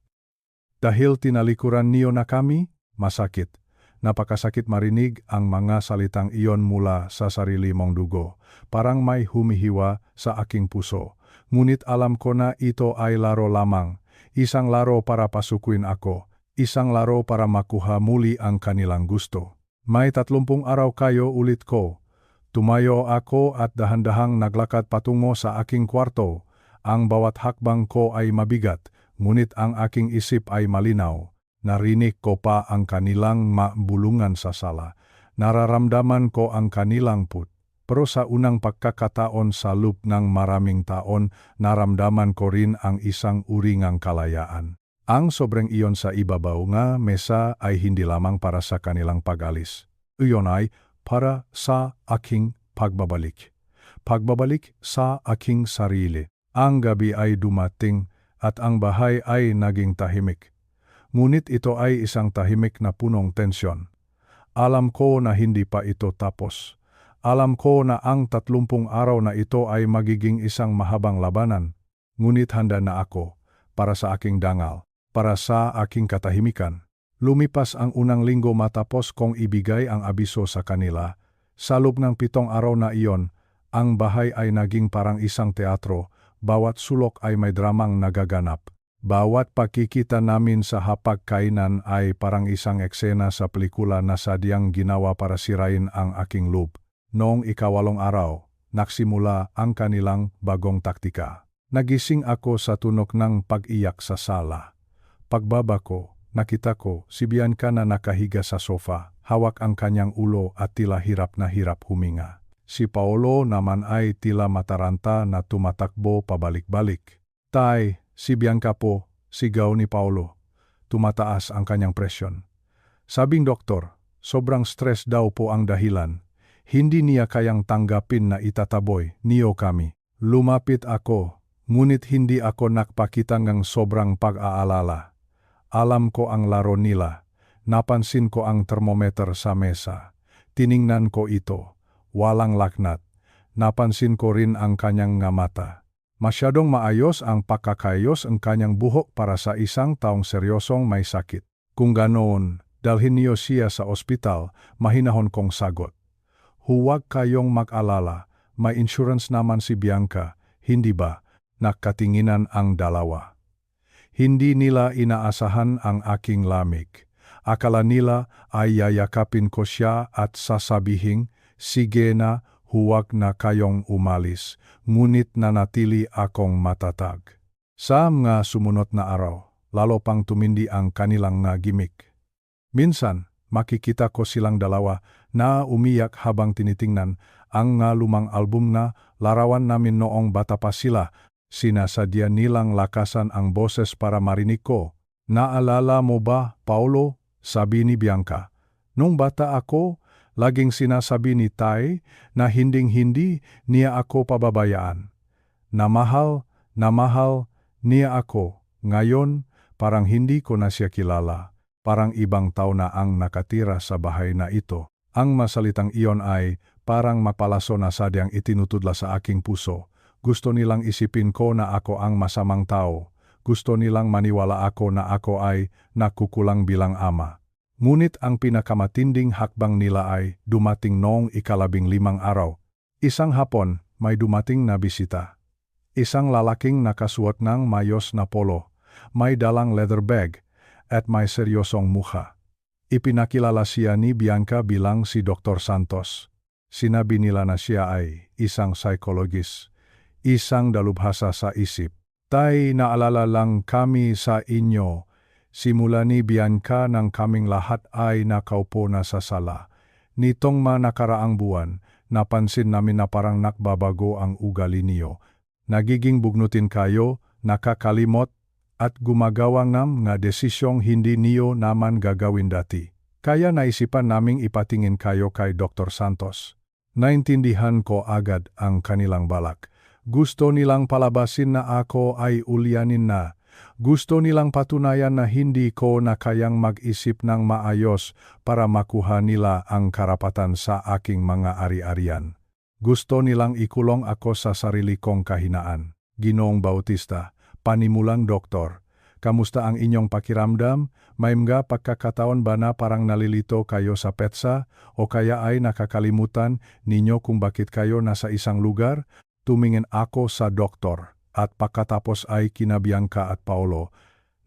Dahil tinalikuran niyo na kami, masakit. Napakasakit marinig ang mga salitang iyon mula sa sarili mong dugo, parang may humihiwa sa aking puso. Ngunit alam ko na ito ay laro lamang, isang laro para pasukuin ako, isang laro para makuha muli ang kanilang gusto. May 30 araw kayo, ulit ko. Tumayo ako at dahan-dahang naglakad patungo sa aking kwarto. Ang bawat hakbang ko ay mabigat, ngunit ang aking isip ay malinaw. Narinig ko pa ang kanilang mabulungan sa sala. Nararamdaman ko ang kanilang put. Pero sa unang pagkakataon sa loob ng maraming taon, naramdaman ko rin ang isang uri ng kalayaan. Ang sobrang iyon sa ibabaw nga mesa ay hindi lamang para sa kanilang pag-alis. Iyon ay para sa aking pagbabalik. Pagbabalik sa aking sarili. Ang gabi ay dumating at ang bahay ay naging tahimik. Ngunit ito ay isang tahimik na punong tensyon. Alam ko na hindi pa ito tapos. Alam ko na ang 30 araw na ito ay magiging isang mahabang labanan. Ngunit handa na ako para sa aking dangal, para sa aking katahimikan. Lumipas ang unang linggo matapos kong ibigay ang abiso sa kanila. Sa loob ng 7 araw na iyon, ang bahay ay naging parang isang teatro. Bawat sulok ay may dramang nagaganap. Bawat pagkikita namin sa hapagkainan ay parang isang eksena sa pelikula na sadyang ginawa para sirain ang aking loob. Noong 8 araw, nagsimula ang kanilang bagong taktika. Nagising ako sa tunog ng pag-iyak sa sala. Pagbaba ko, nakita ko si Bianca na nakahiga sa sofa, hawak ang kanyang ulo at tila hirap na hirap huminga. Si Paolo naman ay tila mataranta na tumatakbo pabalik-balik. Tay, si Bianca po, sigaw ni Paolo. Tumataas ang kanyang presyon. Sabing doktor, sobrang stress daw po ang dahilan. Hindi niya kayang tanggapin na itataboy niyo kami. Lumapit ako, ngunit hindi ako nakpakita ng sobrang pag-aalala. Alam ko ang laro nila. Napansin ko ang thermometer sa mesa. Tiningnan ko ito. Walang laknat. Napansin ko rin ang kanyang mata. Masyadong maayos ang pagkakayos ang kanyang buhok para sa isang taong seryosong may sakit. Kung ganoon, dalhin niyo siya sa ospital, mahinahon kong sagot. Huwag kayong mag-alala, may insurance naman si Bianca, hindi ba? Nakatinginan ang dalawa. Hindi nila inaasahan ang aking lamig. Akala nila ay yayakapin ko siya at sasabihin, sige na, huwag na kayong umalis, ngunit nanatili akong matatag. Sa mga sumunod na araw, lalo pang tumindi ang kanilang gimik. Minsan, makikita ko silang dalawa na umiyak habang tinitingnan ang lumang album na larawan namin noong bata pa sila. Sinasadya nilang lakasan ang boses para marinig ko. Naalala mo ba, Paolo? Sabi ni Bianca. Nung bata ako, laging sinasabi ni Tay na hinding-hindi niya ako pababayaan. Na mahal niya ako. Ngayon, parang hindi ko na siya kilala. Parang ibang tao na ang nakatira sa bahay na ito. Ang masalitang iyon ay parang mapalaso na sadyang itinutudla sa aking puso. Gusto nilang isipin ko na ako ang masamang tao. Gusto nilang maniwala ako na ako ay nakukulang bilang ama. Ngunit ang pinakamatinding hakbang nila ay dumating noong 15 araw. Isang hapon, may dumating na bisita. Isang lalaking nakasuot ng mayos na polo, may dalang leather bag, at may seryosong mukha. Ipinakilala siya ni Bianca bilang si Dr. Santos. Sinabi nila na siya ay isang psychologist, isang dalubhasa sa isip. Tay, naalala lang kami sa inyo. Simula ni Bianca nang kaming lahat ay nakaupo na sa sala. Nitong nakaraang buwan, napansin namin na parang nakbabago ang ugali niyo. Nagiging bugnutin kayo, nakakalimot, at gumagawa ng desisyong hindi niyo naman gagawin dati. Kaya naisipan naming ipatingin kayo kay Dr. Santos. Naintindihan ko agad ang kanilang balak. Gusto nilang palabasin na ako ay ulyanin na. Gusto nilang patunayan na hindi ko na kayang mag-isip ng maayos para makuha nila ang karapatan sa aking mga ari-arian. Gusto nilang ikulong ako sa sarili kong kahinaan. Ginoong Bautista, panimulang doktor, kamusta ang inyong pakiramdam? May mga pagkakataon ba na parang nalilito kayo sa petsa o kaya ay nakakalimutan ninyo kung bakit kayo nasa isang lugar? Tumingin ako sa doktor at pagkatapos ay kina Bianca at Paolo.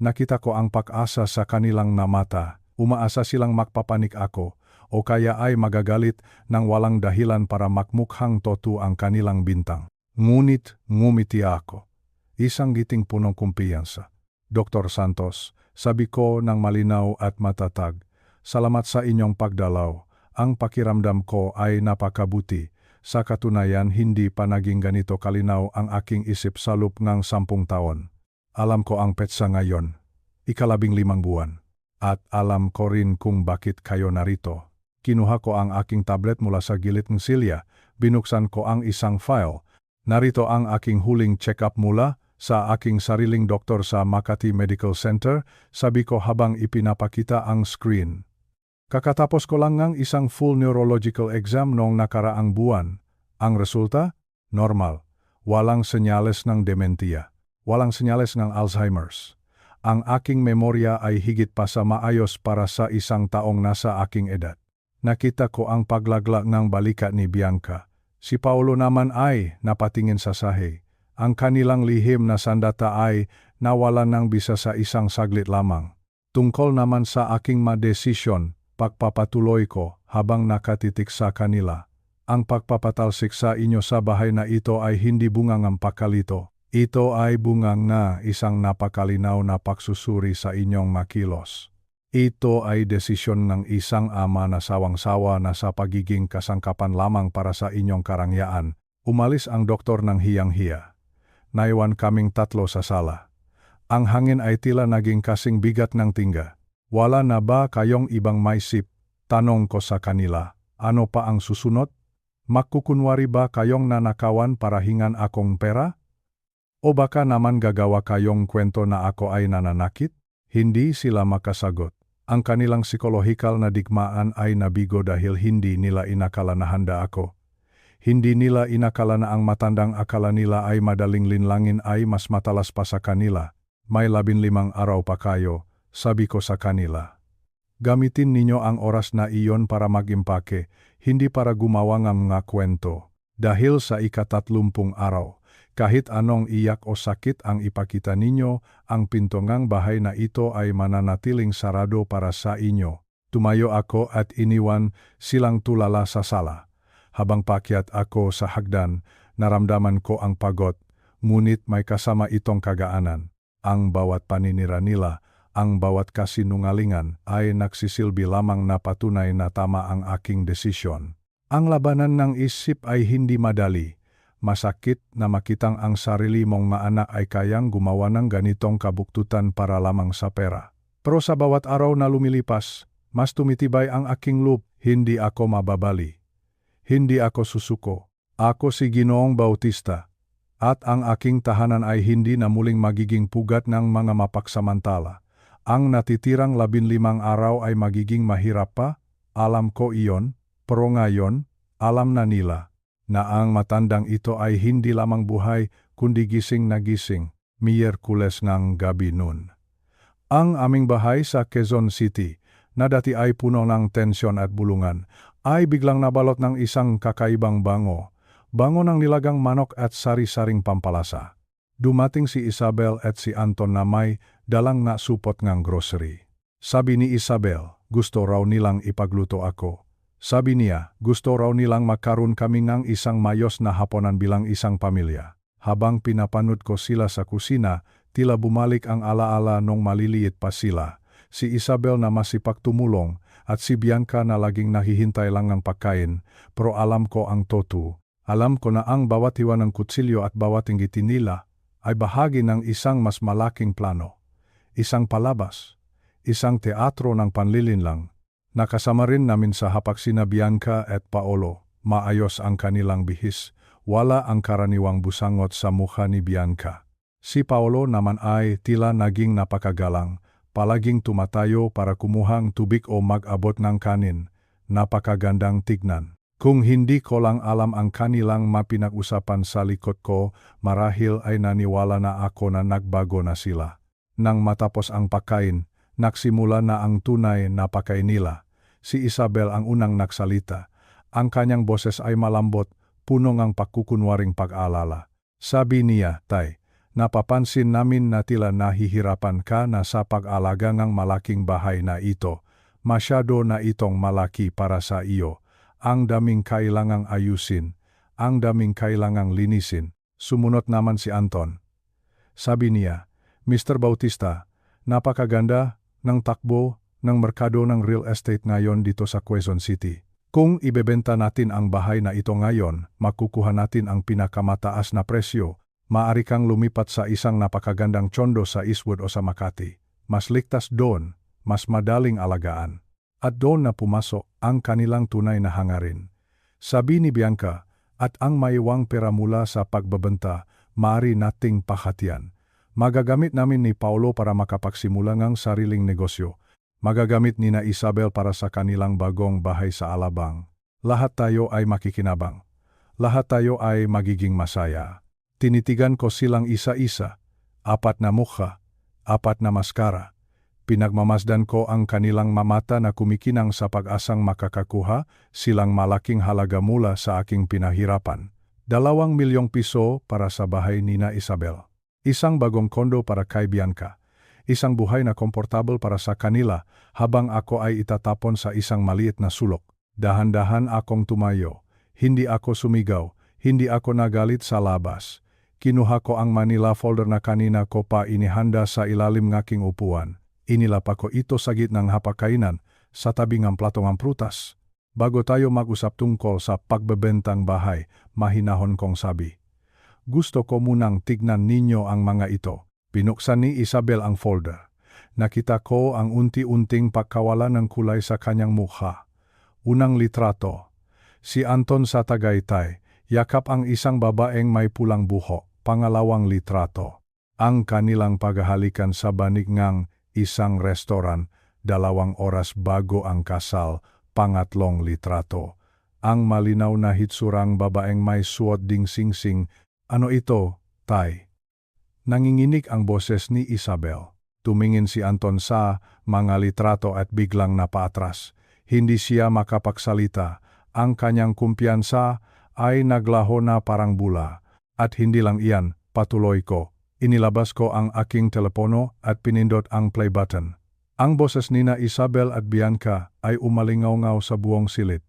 Nakita ko ang pag-asa sa kanilang mata. Umaasa silang magpapanik ako o kaya ay magagalit nang walang dahilan para makmukhang totoo ang kanilang bintang. Ngunit ngumiti ako. Isang giting punong kumpiyansa. Dr. Santos, sabi ko ng malinaw at matatag, salamat sa inyong pagdalaw. Ang pakiramdam ko ay napakabuti. Sa katunayan, hindi pa naging ganito kalinaw ang aking isip sa loob ng 10 taon. Alam ko ang petsa ngayon, 15 buwan. At alam ko rin kung bakit kayo narito. Kinuha ko ang aking tablet mula sa gilid ng silya, binuksan ko ang isang file. Narito ang aking huling check-up mula sa aking sariling doktor sa Makati Medical Center, sabi ko habang ipinapakita ang screen. Kakatapos ko lang ng isang full neurological exam noong nakaraang buwan. Ang resulta? Normal. Walang senyales ng dementia. Walang senyales ng Alzheimer's. Ang aking memorya ay higit pa sa maayos para sa isang taong nasa aking edad. Nakita ko ang paglagla ng balikat ni Bianca. Si Paolo naman ay napatingin sa sahe. Ang kanilang lihim na sandata ay nawalan ng bisa sa isang saglit lamang. Tungkol naman sa aking madesisyon, pagpapatuloy ko habang nakatitik sa kanila. Ang pagpapatalsik sa inyo sa bahay na ito ay hindi bungang pakalito. Ito ay bungang na isang napakalinaw na pagsusuri sa inyong makilos. Ito ay desisyon ng isang ama na sawang-sawa na sa pagiging kasangkapan lamang para sa inyong karangyaan. Umalis ang doktor ng hiyang-hiya. Naiwan kaming tatlo sa sala. Ang hangin ay tila naging kasing bigat ng tingga. Wala na ba kayong ibang maisip? Tanong ko sa kanila. Ano pa ang susunod? Magkukunwari ba kayong nanakawan para hingan akong pera? O baka naman gagawa kayong kwento na ako ay nananakit? Hindi sila makasagot. Ang kanilang psikolohikal na digmaan ay nabigo dahil hindi nila inakala na handa ako. Hindi nila inakala na ang matandang akala nila ay madaling linlangin ay mas matalas pa sa kanila. May 15 araw pa kayo, sabi ko sa kanila. Gamitin ninyo ang oras na iyon para mag-impake, hindi para gumawa ng mga kwento. Dahil sa ika-30 araw, kahit anong iyak o sakit ang ipakita ninyo, ang pintungang bahay na ito ay mananatiling sarado para sa inyo. Tumayo ako at iniwan silang tulala sa sala. Habang pakyat ako sa hagdan, naramdaman ko ang pagod, ngunit may kasama itong kagaanan. Ang bawat paninira nila, ang bawat kasinungalingan ay nagsisilbi lamang na patunay na tama ang aking desisyon. Ang labanan ng isip ay hindi madali. Masakit na makitang ang sarili mong maanak ay kayang gumawa ng ganitong kabuktutan para lamang sa pera. Pero sa bawat araw na lumilipas, mas tumitibay ang aking loob. Hindi ako mababali. Hindi ako susuko. Ako si Ginoong Bautista. At ang aking tahanan ay hindi na muling magiging pugat ng mga mapagsamantala. Ang natitirang 15 araw ay magiging mahirap pa. Alam ko iyon, pero ngayon, alam na nila na ang matandang ito ay hindi lamang buhay kundi gising na gising, Miyerkules ng gabi noon. Ang aming bahay sa Quezon City, na dati ay puno ng tensyon at bulungan, ay biglang nabalot ng isang kakaibang bango ng nilagang manok at sari-saring pampalasa. Dumating si Isabel at si Anton na may dalang na supot ng grocery. Sabi ni Isabel, gusto raw nilang ipagluto ako. Sabi niya, gusto raw nilang magkaroon kami ng isang mayos na hapunan bilang isang pamilya. Habang pinapanood ko sila sa kusina, tila bumalik ang alaala nung maliliit pa sila. Si Isabel na masipag tumulong at si Bianca na laging nahihintay lang ng pagkain, pero alam ko ang totoo. Alam ko na ang bawat hiwa ng kutsilyo at bawat inggitin nila ay bahagi ng isang mas malaking plano. Isang palabas, isang teatro ng panlilinlang. Nakasama rin namin sa hapak sina Bianca at Paolo. Maayos ang kanilang bihis. Wala ang karaniwang busangot sa mukha ni Bianca. Si Paolo naman ay tila naging napakagalang. Palaging tumatayo para kumuhang tubig o mag-abot ng kanin. Napakagandang tignan. Kung hindi ko lang alam ang kanilang mapinag-usapan sa likod ko, marahil ay naniwala na ako na nagbago na sila. Nang matapos ang pagkain, nagsimula na ang tunay na pagkain nila. Si Isabel ang unang nagsalita. Ang kanyang boses ay malambot, puno ng pagkukunwaring pag-alala. Sabi niya, Tay, napapansin namin na tila nahihirapan ka na sa pag-alaga ng malaking bahay na ito. Masyado na itong malaki para sa iyo. Ang daming kailangang ayusin. Ang daming kailangang linisin. Sumunod naman si Anton. Sabi niya, Mr. Bautista, napakaganda ng takbo ng merkado ng real estate ngayon dito sa Quezon City. Kung ibebenta natin ang bahay na ito ngayon, makukuha natin ang pinakamataas na presyo. Maaari kang lumipat sa isang napakagandang tsondo sa Eastwood o sa Makati. Mas ligtas doon, mas madaling alagaan. At doon na pumasok ang kanilang tunay na hangarin. Sabi ni Bianca, at ang maiwang pera mula sa pagbebenta, maaari nating pakatian. Magagamit namin ni Paolo para makapagsimula ng sariling negosyo. Magagamit ni na Isabel para sa kanilang bagong bahay sa Alabang. Lahat tayo ay makikinabang. Lahat tayo ay magiging masaya. Tinitigan ko silang isa-isa. 4 na mukha, 4 na maskara. Pinagmamasdan ko ang kanilang mamata na kumikinang sa pag-asang makakakuha silang malaking halaga mula sa aking pinahirapan. 2 milyong piso para sa bahay ni na Isabel. Isang bagong kondo para kay Bianca. Isang buhay na komportable para sa kanila habang ako ay itatapon sa isang maliit na sulok. Dahan-dahan akong tumayo. Hindi ako sumigaw. Hindi ako nagalit sa labas. Kinuha ko ang Manila folder na kanina ko pa inihanda sa ilalim ng aking upuan. Inilapa ko ito sa gitnang hapagkainan sa tabi ng plato ng prutas. Bago tayo mag-usap tungkol sa pagbebentang bahay, mahinahon kong sabi. Gusto ko munang tignan ninyo ang mga ito. Pinuksan ni Isabel ang folder. Nakita ko ang unti-unting pagkawala ng kulay sa kanyang mukha. Unang litrato. Si Anton sa Tagaytay, yakap ang isang babaeng may pulang buhok. Pangalawang litrato. Ang kanilang paghahalikan sa banig ng isang restoran, 2 oras bago ang kasal. Pangatlong litrato. Ang malinaw na hitsurang babaeng may suot ding singsing. Ano ito, Tay? Nanginginig ang boses ni Isabel. Tumingin si Anton sa mga litrato at biglang napaatras. Hindi siya makapagsalita. Ang kanyang kumpiyansa ay naglaho na parang bula. At hindi lang iyan, patuloy ko. Inilabas ko ang aking telepono at pinindot ang play button. Ang boses nina Isabel at Bianca ay umalingaw-ngaw sa buong silid.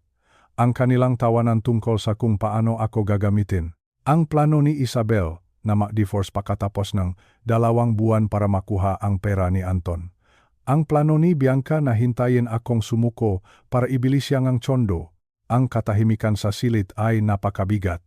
Ang kanilang tawanan tungkol sa kung paano ako gagamitin. Ang plano ni Isabel na ma-divorce pagkatapos ng 2 buwan para makuha ang pera ni Anton. Ang plano ni Bianca na hintayin akong sumuko para ibilis siyang ang tsondo. Ang katahimikan sa silid ay napakabigat.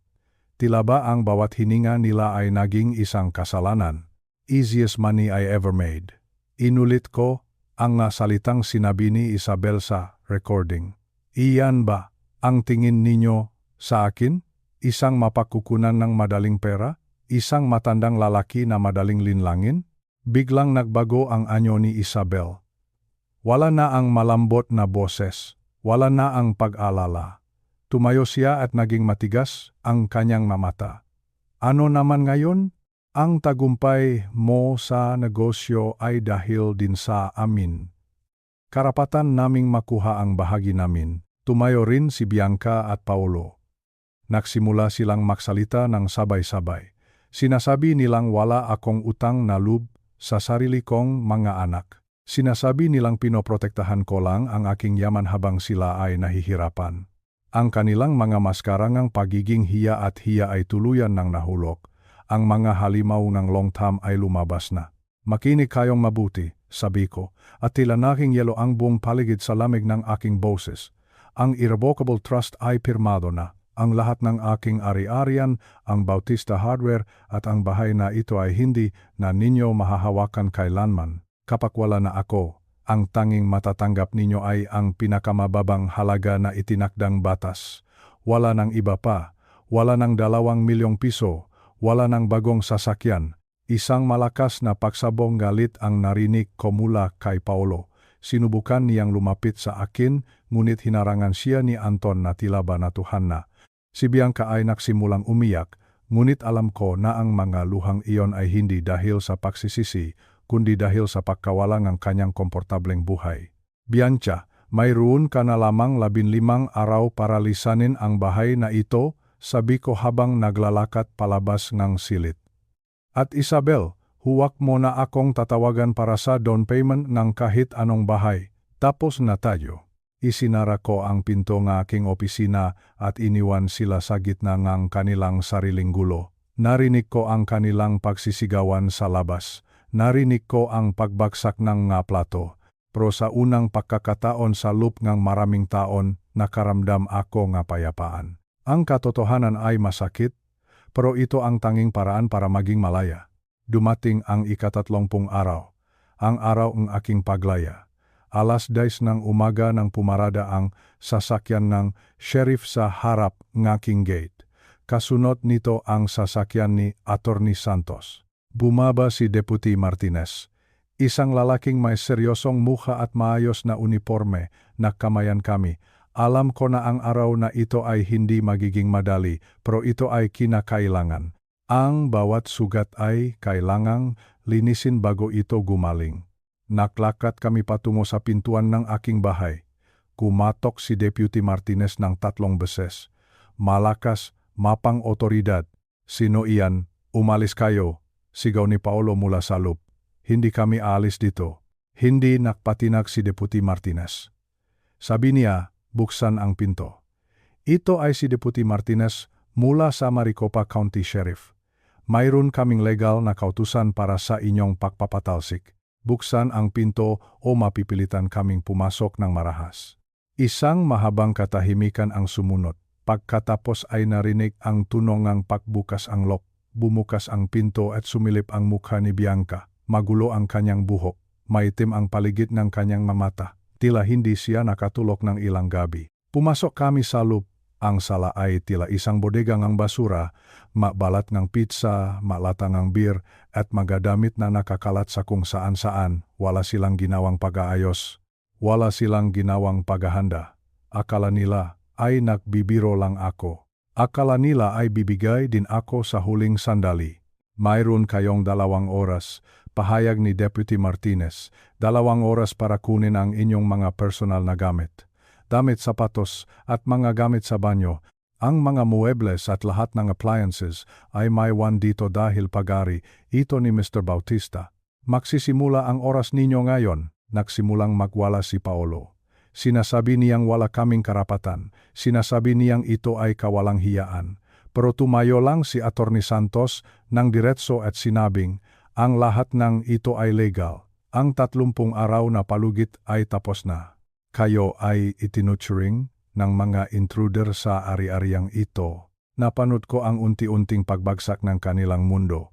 Tila ba ang bawat hininga nila ay naging isang kasalanan? Easiest money I ever made. Inulit ko ang salitang sinabi ni Isabel sa recording. Iyan ba ang tingin ninyo sa akin? Isang mapakukunan ng madaling pera? Isang matandang lalaki na madaling linlangin? Biglang nagbago ang anyo ni Isabel. Wala na ang malambot na boses. Wala na ang pag-alala. Tumayo siya at naging matigas ang kanyang mata. Ano naman ngayon? Ang tagumpay mo sa negosyo ay dahil din sa amin. Karapatan naming makuha ang bahagi namin. Tumayo rin si Bianca at Paolo. Nagsimula silang magsalita ng sabay-sabay. Sinasabi nilang wala akong utang na loob sa sarili kong mga anak. Sinasabi nilang pinoprotektahan ko lang ang aking yaman habang sila ay nahihirapan. Ang kanilang mga maskarangang pagiging hiya at hiya ay tuluyan ng nahulog. Ang mga halimaw ng long term ay lumabas na. Makinig kayong mabuti, sabi ko, at tila naking yelo ang buong paligid sa lamig ng aking boses. Ang irrevocable trust ay pirmado na. Ang lahat ng aking ari-arian, ang Bautista hardware at ang bahay na ito ay hindi na ninyo mahahawakan kailanman. Kapag wala na ako, ang tanging matatanggap ninyo ay ang pinakamababang halaga na itinakdang batas. Wala nang iba pa, wala nang 2 milyong piso, wala nang bagong sasakyan. Isang malakas na pagsabong galit ang narinig ko mula kay Paolo. Sinubukan niyang lumapit sa akin, ngunit hinarangan siya ni Anton na tila ba natuhan na. Si Bianca ay nagsimulang umiyak, ngunit alam ko na ang mga luhang iyon ay hindi dahil sa pagsisisi, kundi dahil sa pagkawala ng kanyang komportableng buhay. Bianca, mayroon ka na lamang 15 araw para lisanin ang bahay na ito, sabi ko habang naglalakat palabas ng silid. At Isabel, huwag mo na akong tatawagan para sa down payment ng kahit anong bahay. Tapos na tayo. Isinara ko ang pinto ng aking opisina at iniwan sila sa gitna ng kanilang sariling gulo. Narinig ko ang kanilang pagsisigawan sa labas. Narinig ko ang pagbagsak ng plato. Pero sa unang pagkakataon sa loob ng maraming taon, nakaramdam ako ng payapaan. Ang katotohanan ay masakit, pero ito ang tanging paraan para maging malaya. Dumating ang 30 araw. Ang araw ng aking paglaya. 10:00 ng umaga nang pumarada ang sasakyan ng sheriff sa harap ng aking gate. Kasunod nito ang sasakyan ni Attorney Santos. Bumaba si Deputy Martinez. Isang lalaking may seryosong mukha at maayos na uniforme. Nakamayan kami. Alam ko na ang araw na ito ay hindi magiging madali, pero ito ay kinakailangan. Ang bawat sugat ay kailangang linisin bago ito gumaling. Naklakat kami patungo sa pintuan ng aking bahay. Kumatok si Deputy Martinez ng 3 beses. Malakas, mapang otoridad. Sino iyan? Umalis kayo. Sigaw ni Paolo mula sa loob. Hindi kami aalis dito. Hindi nakpatinag si Deputy Martinez. Sabi niya, buksan ang pinto. Ito ay si Deputy Martinez mula sa Maricopa County Sheriff. Mayroon kaming legal na kautusan para sa inyong pagpapatalsik. buksan ang pinto o mapipilitan kaming pumasok ng marahas. Isang mahabang katahimikan ang sumunod. Pagkatapos ay narinig ang tunongang pagbukas ang lock, bumukas ang pinto at sumilip ang mukha ni Bianca. Magulo ang kanyang buhok, maitim ang paligid ng kanyang mata. Tila hindi siya nakatulog ng ilang gabi. Pumasok kami sa loob. Ang sala ay tila isang bodega ng basura, mabalat ng pizza, malata ng beer, at magadamit na nakakalat sa kung saan-saan. Wala silang ginawang pag-aayos. Wala silang ginawang paghahanda. Akala nila ay nagbibiro lang ako. Akala nila ay bibigay din ako sa huling sandali. Mayroon kayong 2 oras, pahayag ni Deputy Martinez. 2 oras para kunin ang inyong mga personal na gamit. Damit, sapatos at mga gamit sa banyo. Ang mga muebles at lahat ng appliances ay maiwan dito dahil pag-ari ito ni Mr. Bautista. Magsisimula ang oras ninyo ngayon. Nagsimulang magwala si Paolo. Sinasabi niyang wala kaming karapatan. Sinasabi niyang ito ay kawalang hiyaan. Pero tumayo lang si Attorney Santos ng diretso at sinabing, ang lahat ng ito ay legal. Ang 30 araw na palugit ay tapos na. Kayo ay itinuturing ng mga intruder sa ari-ariang ito. Napanood ko ang unti-unting pagbagsak ng kanilang mundo.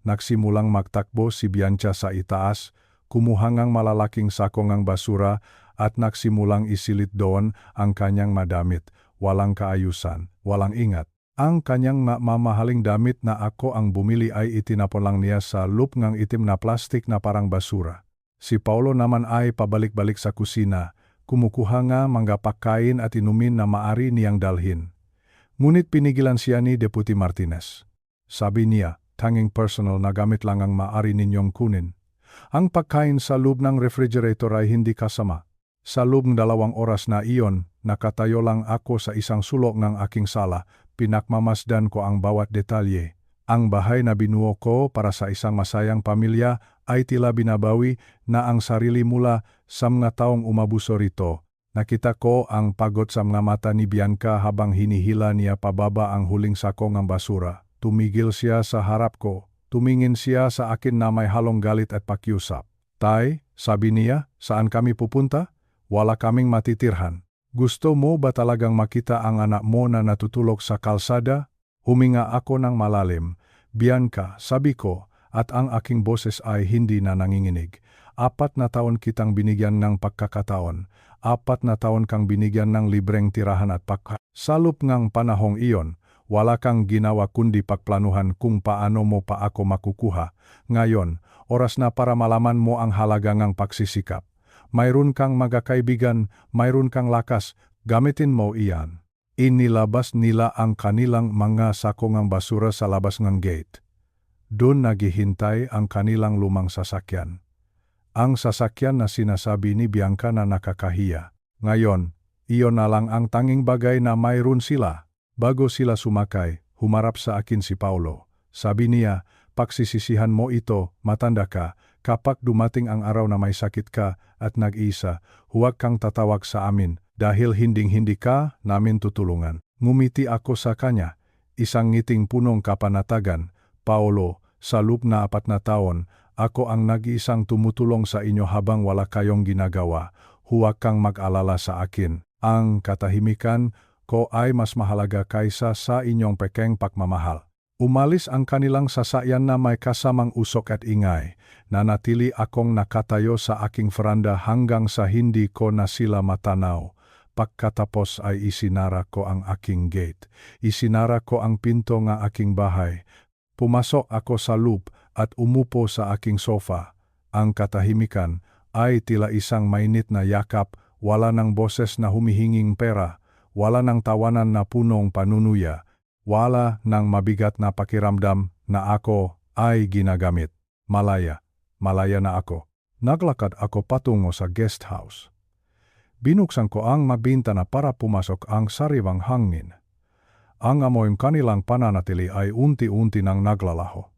Nagsimulang magtakbo si Bianca sa itaas, kumuha ng malalaking sako ng basura at nagsimulang isilit doon ang kanyang madamit. Walang kaayusan, walang ingat. Ang kanyang mamahaling damit na ako ang bumili ay itinapon lang niya sa loop ng itim na plastik na parang basura. Si Paolo naman ay pabalik-balik sa kusina. Kumukuha nga mga pagkain at inumin na maari niyang dalhin. Ngunit pinigilan siya ni Deputy Martinez. Sabi niya, tanging personal na gamit lang ang maari ninyong kunin. Ang pagkain sa loob ng refrigerator ay hindi kasama. Sa loob ng 2 oras na iyon, nakatayo lang ako sa isang sulok ng aking sala, pinakmamasdan ko ang bawat detalye. Ang bahay na binuo ko para sa isang masayang pamilya ay tila binabawi na ang sarili mula sa mga taong umabuso rito. Nakita ko ang pagod sa mga mata ni Bianca habang hinihila niya pababa ang huling sako ng basura. Tumigil siya sa harap ko. Tumingin siya sa akin na may halong galit at pakiusap. Tay, sabi niya, saan kami pupunta? Wala kaming matitirhan. Gusto mo ba talagang makita ang anak mo na natutulog sa kalsada? Huminga ako ng malalim. Bianca, sabi ko, at ang aking boses ay hindi na nanginginig. 4 na taon kitang binigyan ng pagkakataon. 4 na taon kang binigyan ng libreng tirahan at Sa loob ng panahong iyon, wala kang ginawa kundi pagplanuhan kung paano mo pa ako makukuha. Ngayon, oras na para malaman mo ang halaga ng pagsisikap. Mayroon kang magkakaibigan, mayroon kang lakas, gamitin mo iyan. Inilabas nila ang kanilang mga sako ng basura sa labas ng gate. Doon naghihintay ang kanilang lumang sasakyan. Ang sasakyan na sinasabi ni Bianca na nakakahiya. Ngayon, iyon na lang ang tanging bagay na mayroon sila. Bago sila sumakay, humarap sa akin si Paolo. Sabi niya, pagsisisihan mo ito, matanda ka, kapag dumating ang araw na may sakit ka at nag-isa, huwag kang tatawag sa amin. Dahil hinding-hindi ka namin tutulungan. Ngumiti ako sa kanya, isang ngiting punong kapanatagan. Paolo, sa loob na 4 na taon, ako ang nag-iisang tumutulong sa inyo habang wala kayong ginagawa. Huwag kang mag-alala sa akin. Ang katahimikan ko ay mas mahalaga kaysa sa inyong pekeng pagmamahal. Umalis ang kanilang sasakyan na may kasamang usok at ingay. Nanatili akong nakatayo sa aking veranda hanggang sa hindi ko na sila matanaw. Pagkatapos ay isinara ko ang aking gate. Isinara ko ang pinto ng aking bahay. Pumasok ako sa loob at umupo sa aking sofa. Ang katahimikan ay tila isang mainit na yakap, wala ng boses na humihinging pera, wala ng tawanan na punong panunuya, wala ng mabigat na pakiramdam na ako ay ginagamit. Malaya na ako. Naglakad ako patungo sa guest house. Binuksan ko ang mabintana para pumasok ang sariwang hangin. Ang amoy kanilang pananatili ay unti-unti nang naglalaho.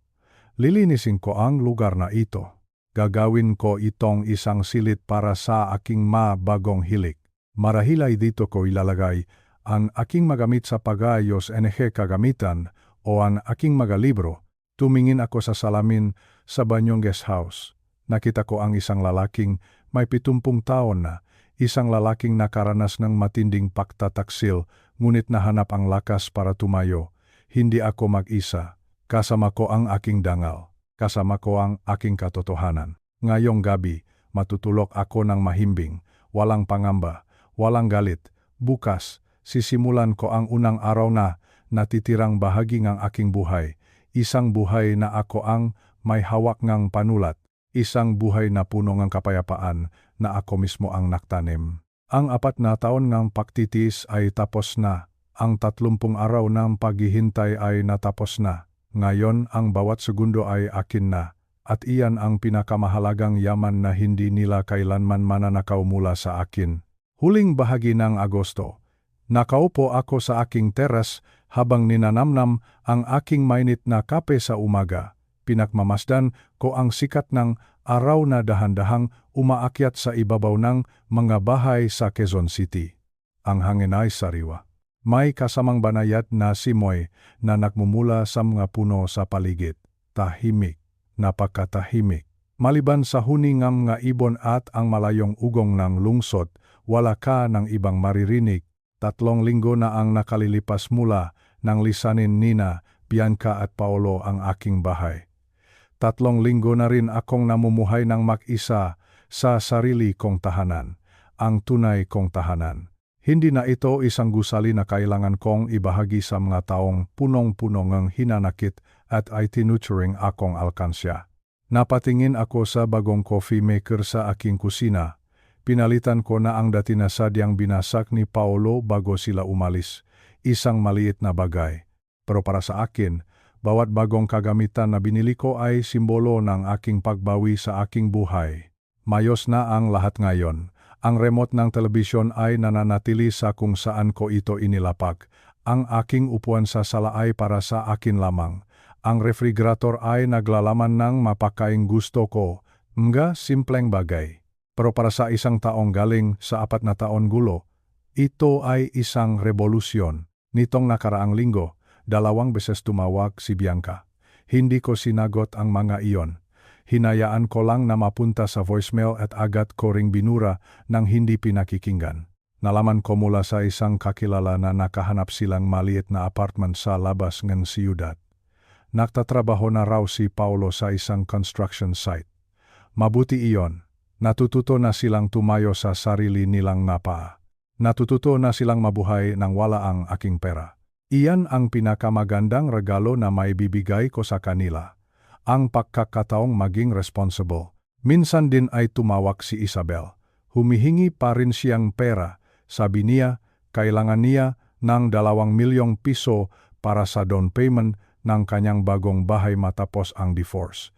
Lilinisin ko ang lugar na ito. Gagawin ko itong isang silid para sa aking bagong hilik. Marahil ay dito ko ilalagay ang aking magamit sa pag-aayos kagamitan o ang aking mga libro. Tumingin ako sa salamin sa banyong guest house. nakita ko ang isang lalaking may 70 taon na, isang lalaking nakaranas ng matinding pagtataksil, ngunit nahanap ang lakas para tumayo. Hindi ako mag-isa. Kasama ko ang aking dangal. Kasama ko ang aking katotohanan. Ngayong gabi, matutulog ako ng mahimbing, walang pangamba, walang galit. Bukas, sisimulan ko ang unang araw na natitirang bahagi ng aking buhay. Isang buhay na ako ang may hawak ng panulat. Isang buhay na puno ng kapayapaan na ako mismo ang naktanim. Ang 4 na taon ng pagtitis ay tapos na. Ang 30 araw ng paghihintay ay natapos na. Ngayon ang bawat segundo ay akin na. At iyan ang pinakamahalagang yaman na hindi nila kailanman mananakaw mula sa akin. Huling bahagi ng Agosto. Nakaupo ako sa aking teras habang ninanamnam ang aking mainit na kape sa umaga. Pinagmamasdan ko ang sikat ng araw na dahan-dahang umaakyat sa ibabaw ng mga bahay sa Quezon City. Ang hangin ay sariwa. May kasamang banayad na simoy na nagmumula sa mga puno sa paligid. Tahimik. Napakatahimik. Maliban sa huni ng mga ibon at ang malayong ugong ng lungsod, wala ka ng ibang maririnig. 3 linggo na ang nakalilipas mula nang lisanin nina, Bianca at Paolo ang aking bahay. 3 linggo na rin akong namumuhay ng mag-isa sa sarili kong tahanan, ang tunay kong tahanan. Hindi na ito isang gusali na kailangan kong ibahagi sa mga taong punong-puno ng hinanakit at ay tinuturing akong alkansya. Napatingin ako sa bagong coffee maker sa aking kusina. Pinalitan ko na ang dati na sadyang binasak ni Paolo bago sila umalis. Isang maliit na bagay. Pero para sa akin, bawat bagong kagamitan na binili ko ay simbolo ng aking pagbawi sa aking buhay. Mayos na ang lahat ngayon. Ang remote ng telebisyon ay nananatili sa kung saan ko ito inilapag. Ang aking upuan sa sala ay para sa akin lamang. Ang refrigerator ay naglalaman ng mapakaing gusto ko. Mga simpleng bagay. Pero para sa isang taong galing sa 4 na taon gulo, ito ay isang revolusyon. Nitong nakaraang linggo, 2 beses tumawag si Bianca. Hindi ko sinagot ang mga iyon. Hinayaan ko lang na mapunta sa voicemail at agad ko ring binura nang hindi pinakikinggan. Nalaman ko mula sa isang kakilala na nakahanap silang maliit na apartment sa labas ng siyudad. Nagtatrabaho na raw si Paolo sa isang construction site. Mabuti iyon. Natututo na silang tumayo sa sarili nilang paa. Natututo na silang mabuhay nang wala ang aking pera. Iyan ang pinakamagandang regalo na maibibigay ko sa kanila. Ang pagkakataong maging responsible. Minsan din ay tumawag si Isabel. Humihingi pa rin siyang pera. Sabi niya, kailangan niya ng 2 milyong piso para sa down payment ng kanyang bagong bahay matapos ang divorce.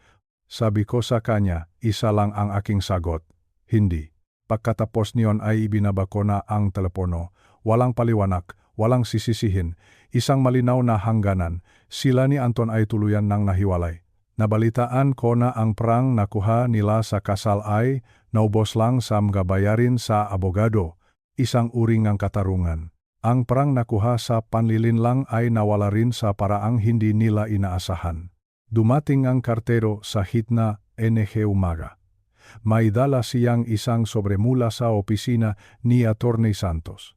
Sabi ko sa kanya, isa lang ang aking sagot. Hindi. Pagkatapos niyon ay ibinaba ko na ang telepono. Walang paliwanag, walang sisisihin. Isang malinaw na hangganan. Sila ni Anton ay tuluyan ng nahiwalay. Nabalitaan ko na ang perang nakuha nila sa kasal ay naubos lang sa mga bayarin sa abogado, isang uri ng katarungan. Ang perang nakuha sa panlilinlang ay nawala rin sa paraang hindi nila inaasahan. Dumating ang kartero sa hitna NG umaga. May dala siyang isang sobremula sa opisina ni Attorney Santos.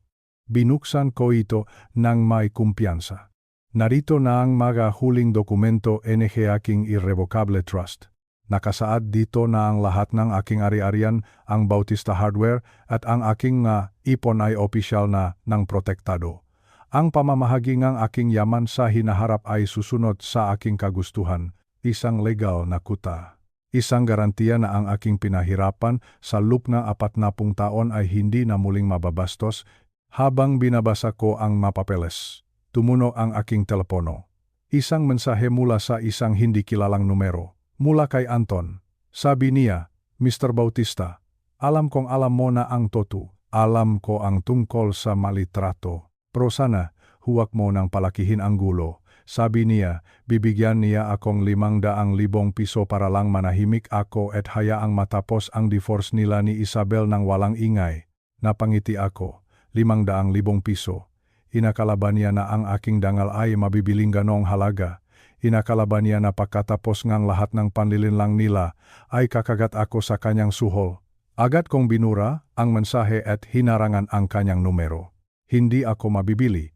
Binuksan ko ito nang may kumpiyansa. Narito na ang mga huling dokumento NG aking irrevocable trust. Nakasaad dito na ang lahat ng aking ari-arian, ang Bautista Hardware at ang aking ipon ay opisyal na ng protektado. Ang pamamahagi ng aking yaman sa hinaharap ay susunod sa aking kagustuhan, isang legal na kuta. Isang garantiya na ang aking pinahirapan sa loob ng 40 taon ay hindi na muling mababastos. Habang binabasa ko ang mapapeles, tumunog ang aking telepono. Isang mensahe mula sa isang hindi kilalang numero. Mula kay Anton. Sabi niya, Mr. Bautista, alam kong alam mo na ang totoo. Alam ko ang tungkol sa malitrato. Pero sana, huwag mo nang palakihin ang gulo. Sabi niya, bibigyan niya akong 500,000 piso para lang manahimik ako at hayaang matapos ang divorce nila ni Isabel nang walang ingay. Napangiti ako. 500,000 piso. Inakalaban niya na ang aking dangal ay mabibiling ganong halaga. Hinakalaban niya na pagkatapos ngang lahat ng panlilinlang nila ay kakagat ako sa kanyang suhol. Agad kong binura ang mensahe at hinarangan ang kanyang numero. Hindi ako mabibili.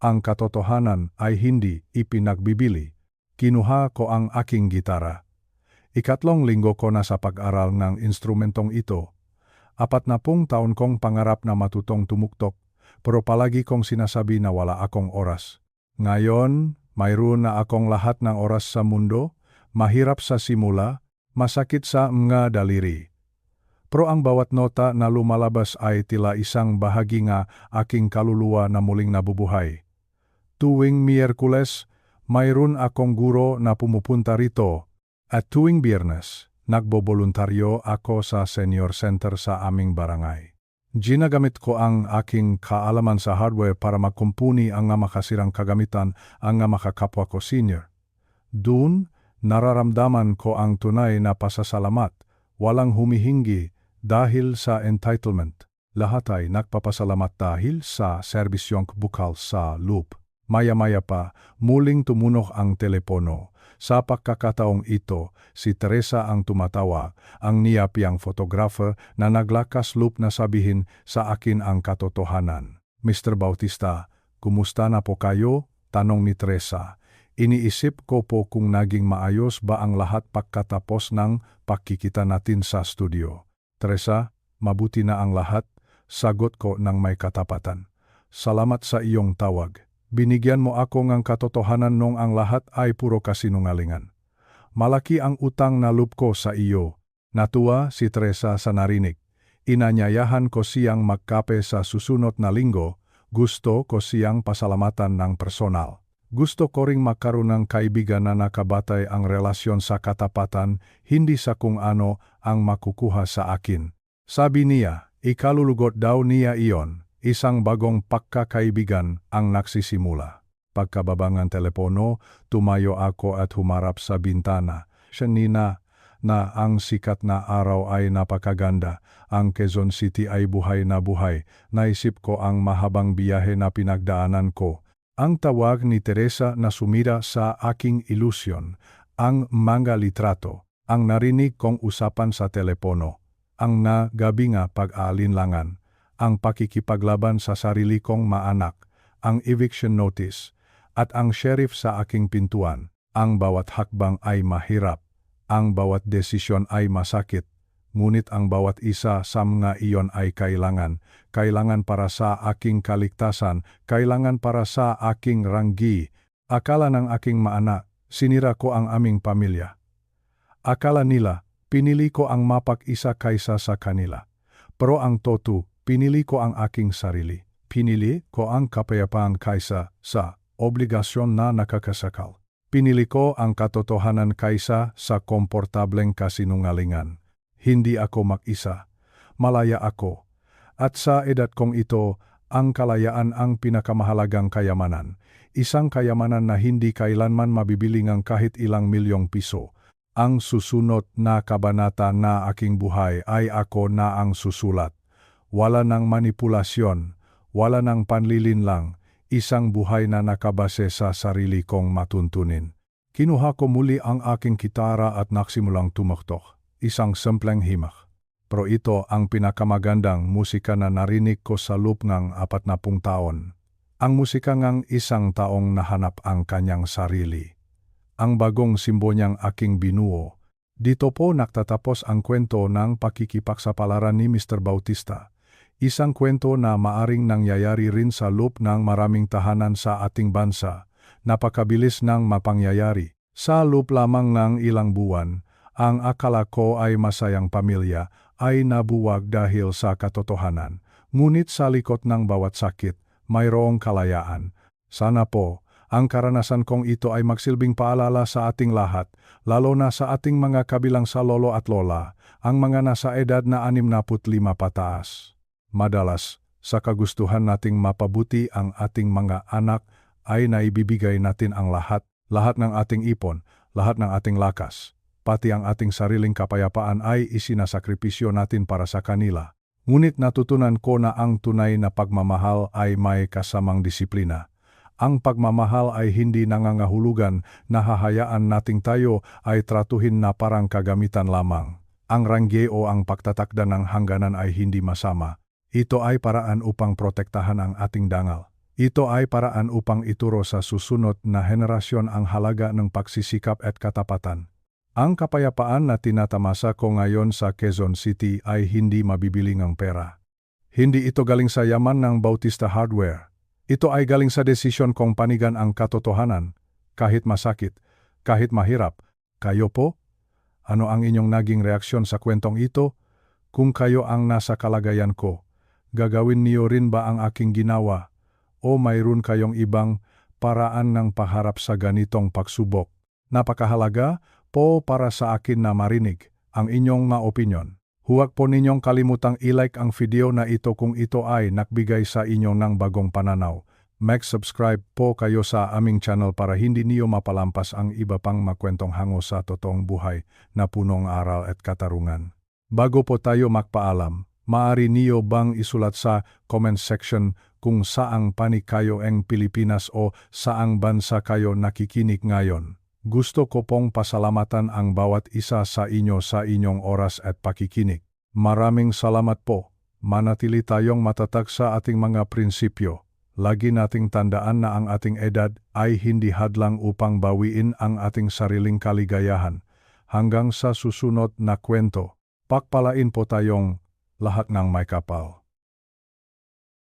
Ang katotohanan ay hindi ipinagbibili. Kinuha ko ang aking gitara. 3 linggo ko na sa pag-aral ng instrumentong ito. 40 taon kong pangarap na matutong tumuktok, pero palagi kong sinasabi na wala akong oras. Ngayon, mayroon na akong lahat ng oras sa mundo, mahirap sa simula, masakit sa mga daliri. Pero ang bawat nota na lumalabas ay tila isang bahagi nga aking kaluluwa na muling nabubuhay. Tuwing Miyerkules, mayroon akong guro na pumupunta rito, at tuwing Biyernes, nagboboluntaryo ako sa senior center sa aming barangay. Ginagamit ko ang aking kaalaman sa hardware para magkumpuni ang nga makasirang kagamitan ang nga makakapwa ko senior. Doon, nararamdaman ko ang tunay na pasasalamat, walang humihingi dahil sa entitlement. Lahat ay nagpapasalamat dahil sa serbisyong bukal sa loop. Maya-maya pa, muling tumunok ang telepono. Sa pagkakataong ito, si Teresa ang tumatawa, ang niyapiyang photographer na naglakas loob na sabihin sa akin ang katotohanan. Mr. Bautista, kumusta na po kayo? Tanong ni Teresa. Iniisip ko po kung naging maayos ba ang lahat pagkatapos ng pagkikita natin sa studio. Teresa, mabuti na ang lahat, sagot ko ng may katapatan. Salamat sa iyong tawag. Binigyan mo ako ng katotohanan nung ang lahat ay puro kasinungalingan. Malaki ang utang na loob ko sa iyo. Natuwa si Teresa sa narinig. Inanyayahan ko siyang magkape sa susunod na linggo. Gusto ko siyang pasalamatan ng personal. Gusto ko ring magkaroon ng kaibigan na nakabatay ang relasyon sa katapatan, hindi sa kung ano ang makukuha sa akin. Sabi niya, ikalulugot daw niya iyon. Isang bagong pagkakaibigan ang nagsisimula. Pagkababangan telepono, tumayo ako at humarap sa bintana. Siya na ang sikat na araw ay napakaganda. Ang Quezon City ay buhay na buhay. Naisip ko ang mahabang biyahe na pinagdaanan ko. Ang tawag ni Teresa na sumira sa aking ilusyon. Ang mga litrato. Ang narinig kong usapan sa telepono. Ang nagabi nga pag-aalinlangan. Ang pakikipaglaban sa sarili kong maanak, ang eviction notice, at ang sheriff sa aking pintuan. Ang bawat hakbang ay mahirap, ang bawat desisyon ay masakit, ngunit ang bawat isa sa mga iyon ay kailangan para sa aking kaligtasan, kailangan para sa aking ranggi. Akala ng aking maanak, sinira ko ang aming pamilya. Akala nila, pinili ko ang mapag-isa kaysa sa kanila. Pero ang totoo, pinili ko ang aking sarili. Pinili ko ang kapayapaan kaysa sa obligasyon na nakakasakal. Pinili ko ang katotohanan kaysa sa komportableng kasinungalingan. Hindi ako mag-isa. Malaya ako. At sa edad kong ito, ang kalayaan ang pinakamahalagang kayamanan. Isang kayamanan na hindi kailanman mabibili ng kahit ilang milyong piso. Ang susunod na kabanata na aking buhay ay ako na ang susulat. Wala ng manipulasyon, wala ng panlilinlang, isang buhay na nakabase sa sarili kong matuntunin. Kinuha ko muli ang aking gitara at nagsimulang tumuktok, isang simpleng himak. Pero ito ang pinakamagandang musika na narinig ko sa loob ng 40 taon. Ang musika ng isang taong nahanap ang kanyang sarili. Ang bagong simbo niyang aking binuo. Dito po nagtatapos ang kwento ng pakikipagsapalaran ni Mr. Bautista. Isang kwento na maaring nangyayari rin sa loob ng maraming tahanan sa ating bansa. Napakabilis ng mapangyayari. Sa loob lamang ng ilang buwan, ang akala ko ay masayang pamilya ay nabuwag dahil sa katotohanan. Ngunit sa likod ng bawat sakit, mayroong kalayaan. Sana po, ang karanasan kong ito ay magsilbing paalala sa ating lahat, lalo na sa ating mga kabilang sa lolo at lola, ang mga nasa edad na 65 pataas. Madalas, sa kagustuhan nating mapabuti ang ating mga anak ay naibibigay natin ang lahat ng ating ipon, lahat ng ating lakas, pati ang ating sariling kapayapaan ay isinasakripisyo natin para sa kanila. Ngunit natutunan ko na ang tunay na pagmamahal ay may kasamang disiplina. Ang pagmamahal ay hindi nangangahulugan na hahayaan nating tayo ay tratuhin na parang kagamitan lamang. Ang rangge o ang pagtatakda ng hangganan ay hindi masama. Ito ay paraan upang protektahan ang ating dangal. Ito ay paraan upang ituro sa susunod na henerasyon ang halaga ng pagsisikap at katapatan. Ang kapayapaan na tinatamasa ko ngayon sa Quezon City ay hindi mabibili ng pera. Hindi ito galing sa yaman ng Bautista Hardware. Ito ay galing sa desisyon kong panigan ang katotohanan, kahit masakit, kahit mahirap. Kayo po? Ano ang inyong naging reaksyon sa kwentong ito? Kung kayo ang nasa kalagayan ko, gagawin niyo rin ba ang aking ginawa? O mayroon kayong ibang paraan ng paharap sa ganitong pagsubok? Napakahalaga po para sa akin na marinig ang inyong mga opinyon. Huwag po ninyong kalimutang i-like ang video na ito kung ito ay nagbigay sa inyo ng bagong pananaw. Mag-subscribe po kayo sa aming channel para hindi niyo mapalampas ang iba pang makwentong hango sa totoong buhay na punong aral at katarungan. Bago po tayo magpaalam, maaari niyo bang isulat sa comment section kung saang panig kayo ang Pilipinas o saang bansa kayo nakikinig ngayon? Gusto ko pong pasalamatan ang bawat isa sa inyo sa inyong oras at pakikinig. Maraming salamat po. Manatili tayong matatag sa ating mga prinsipyo. Lagi nating tandaan na ang ating edad ay hindi hadlang upang bawiin ang ating sariling kaligayahan. Hanggang sa susunod na kwento, pakpalain po tayong lahat ng may kapal.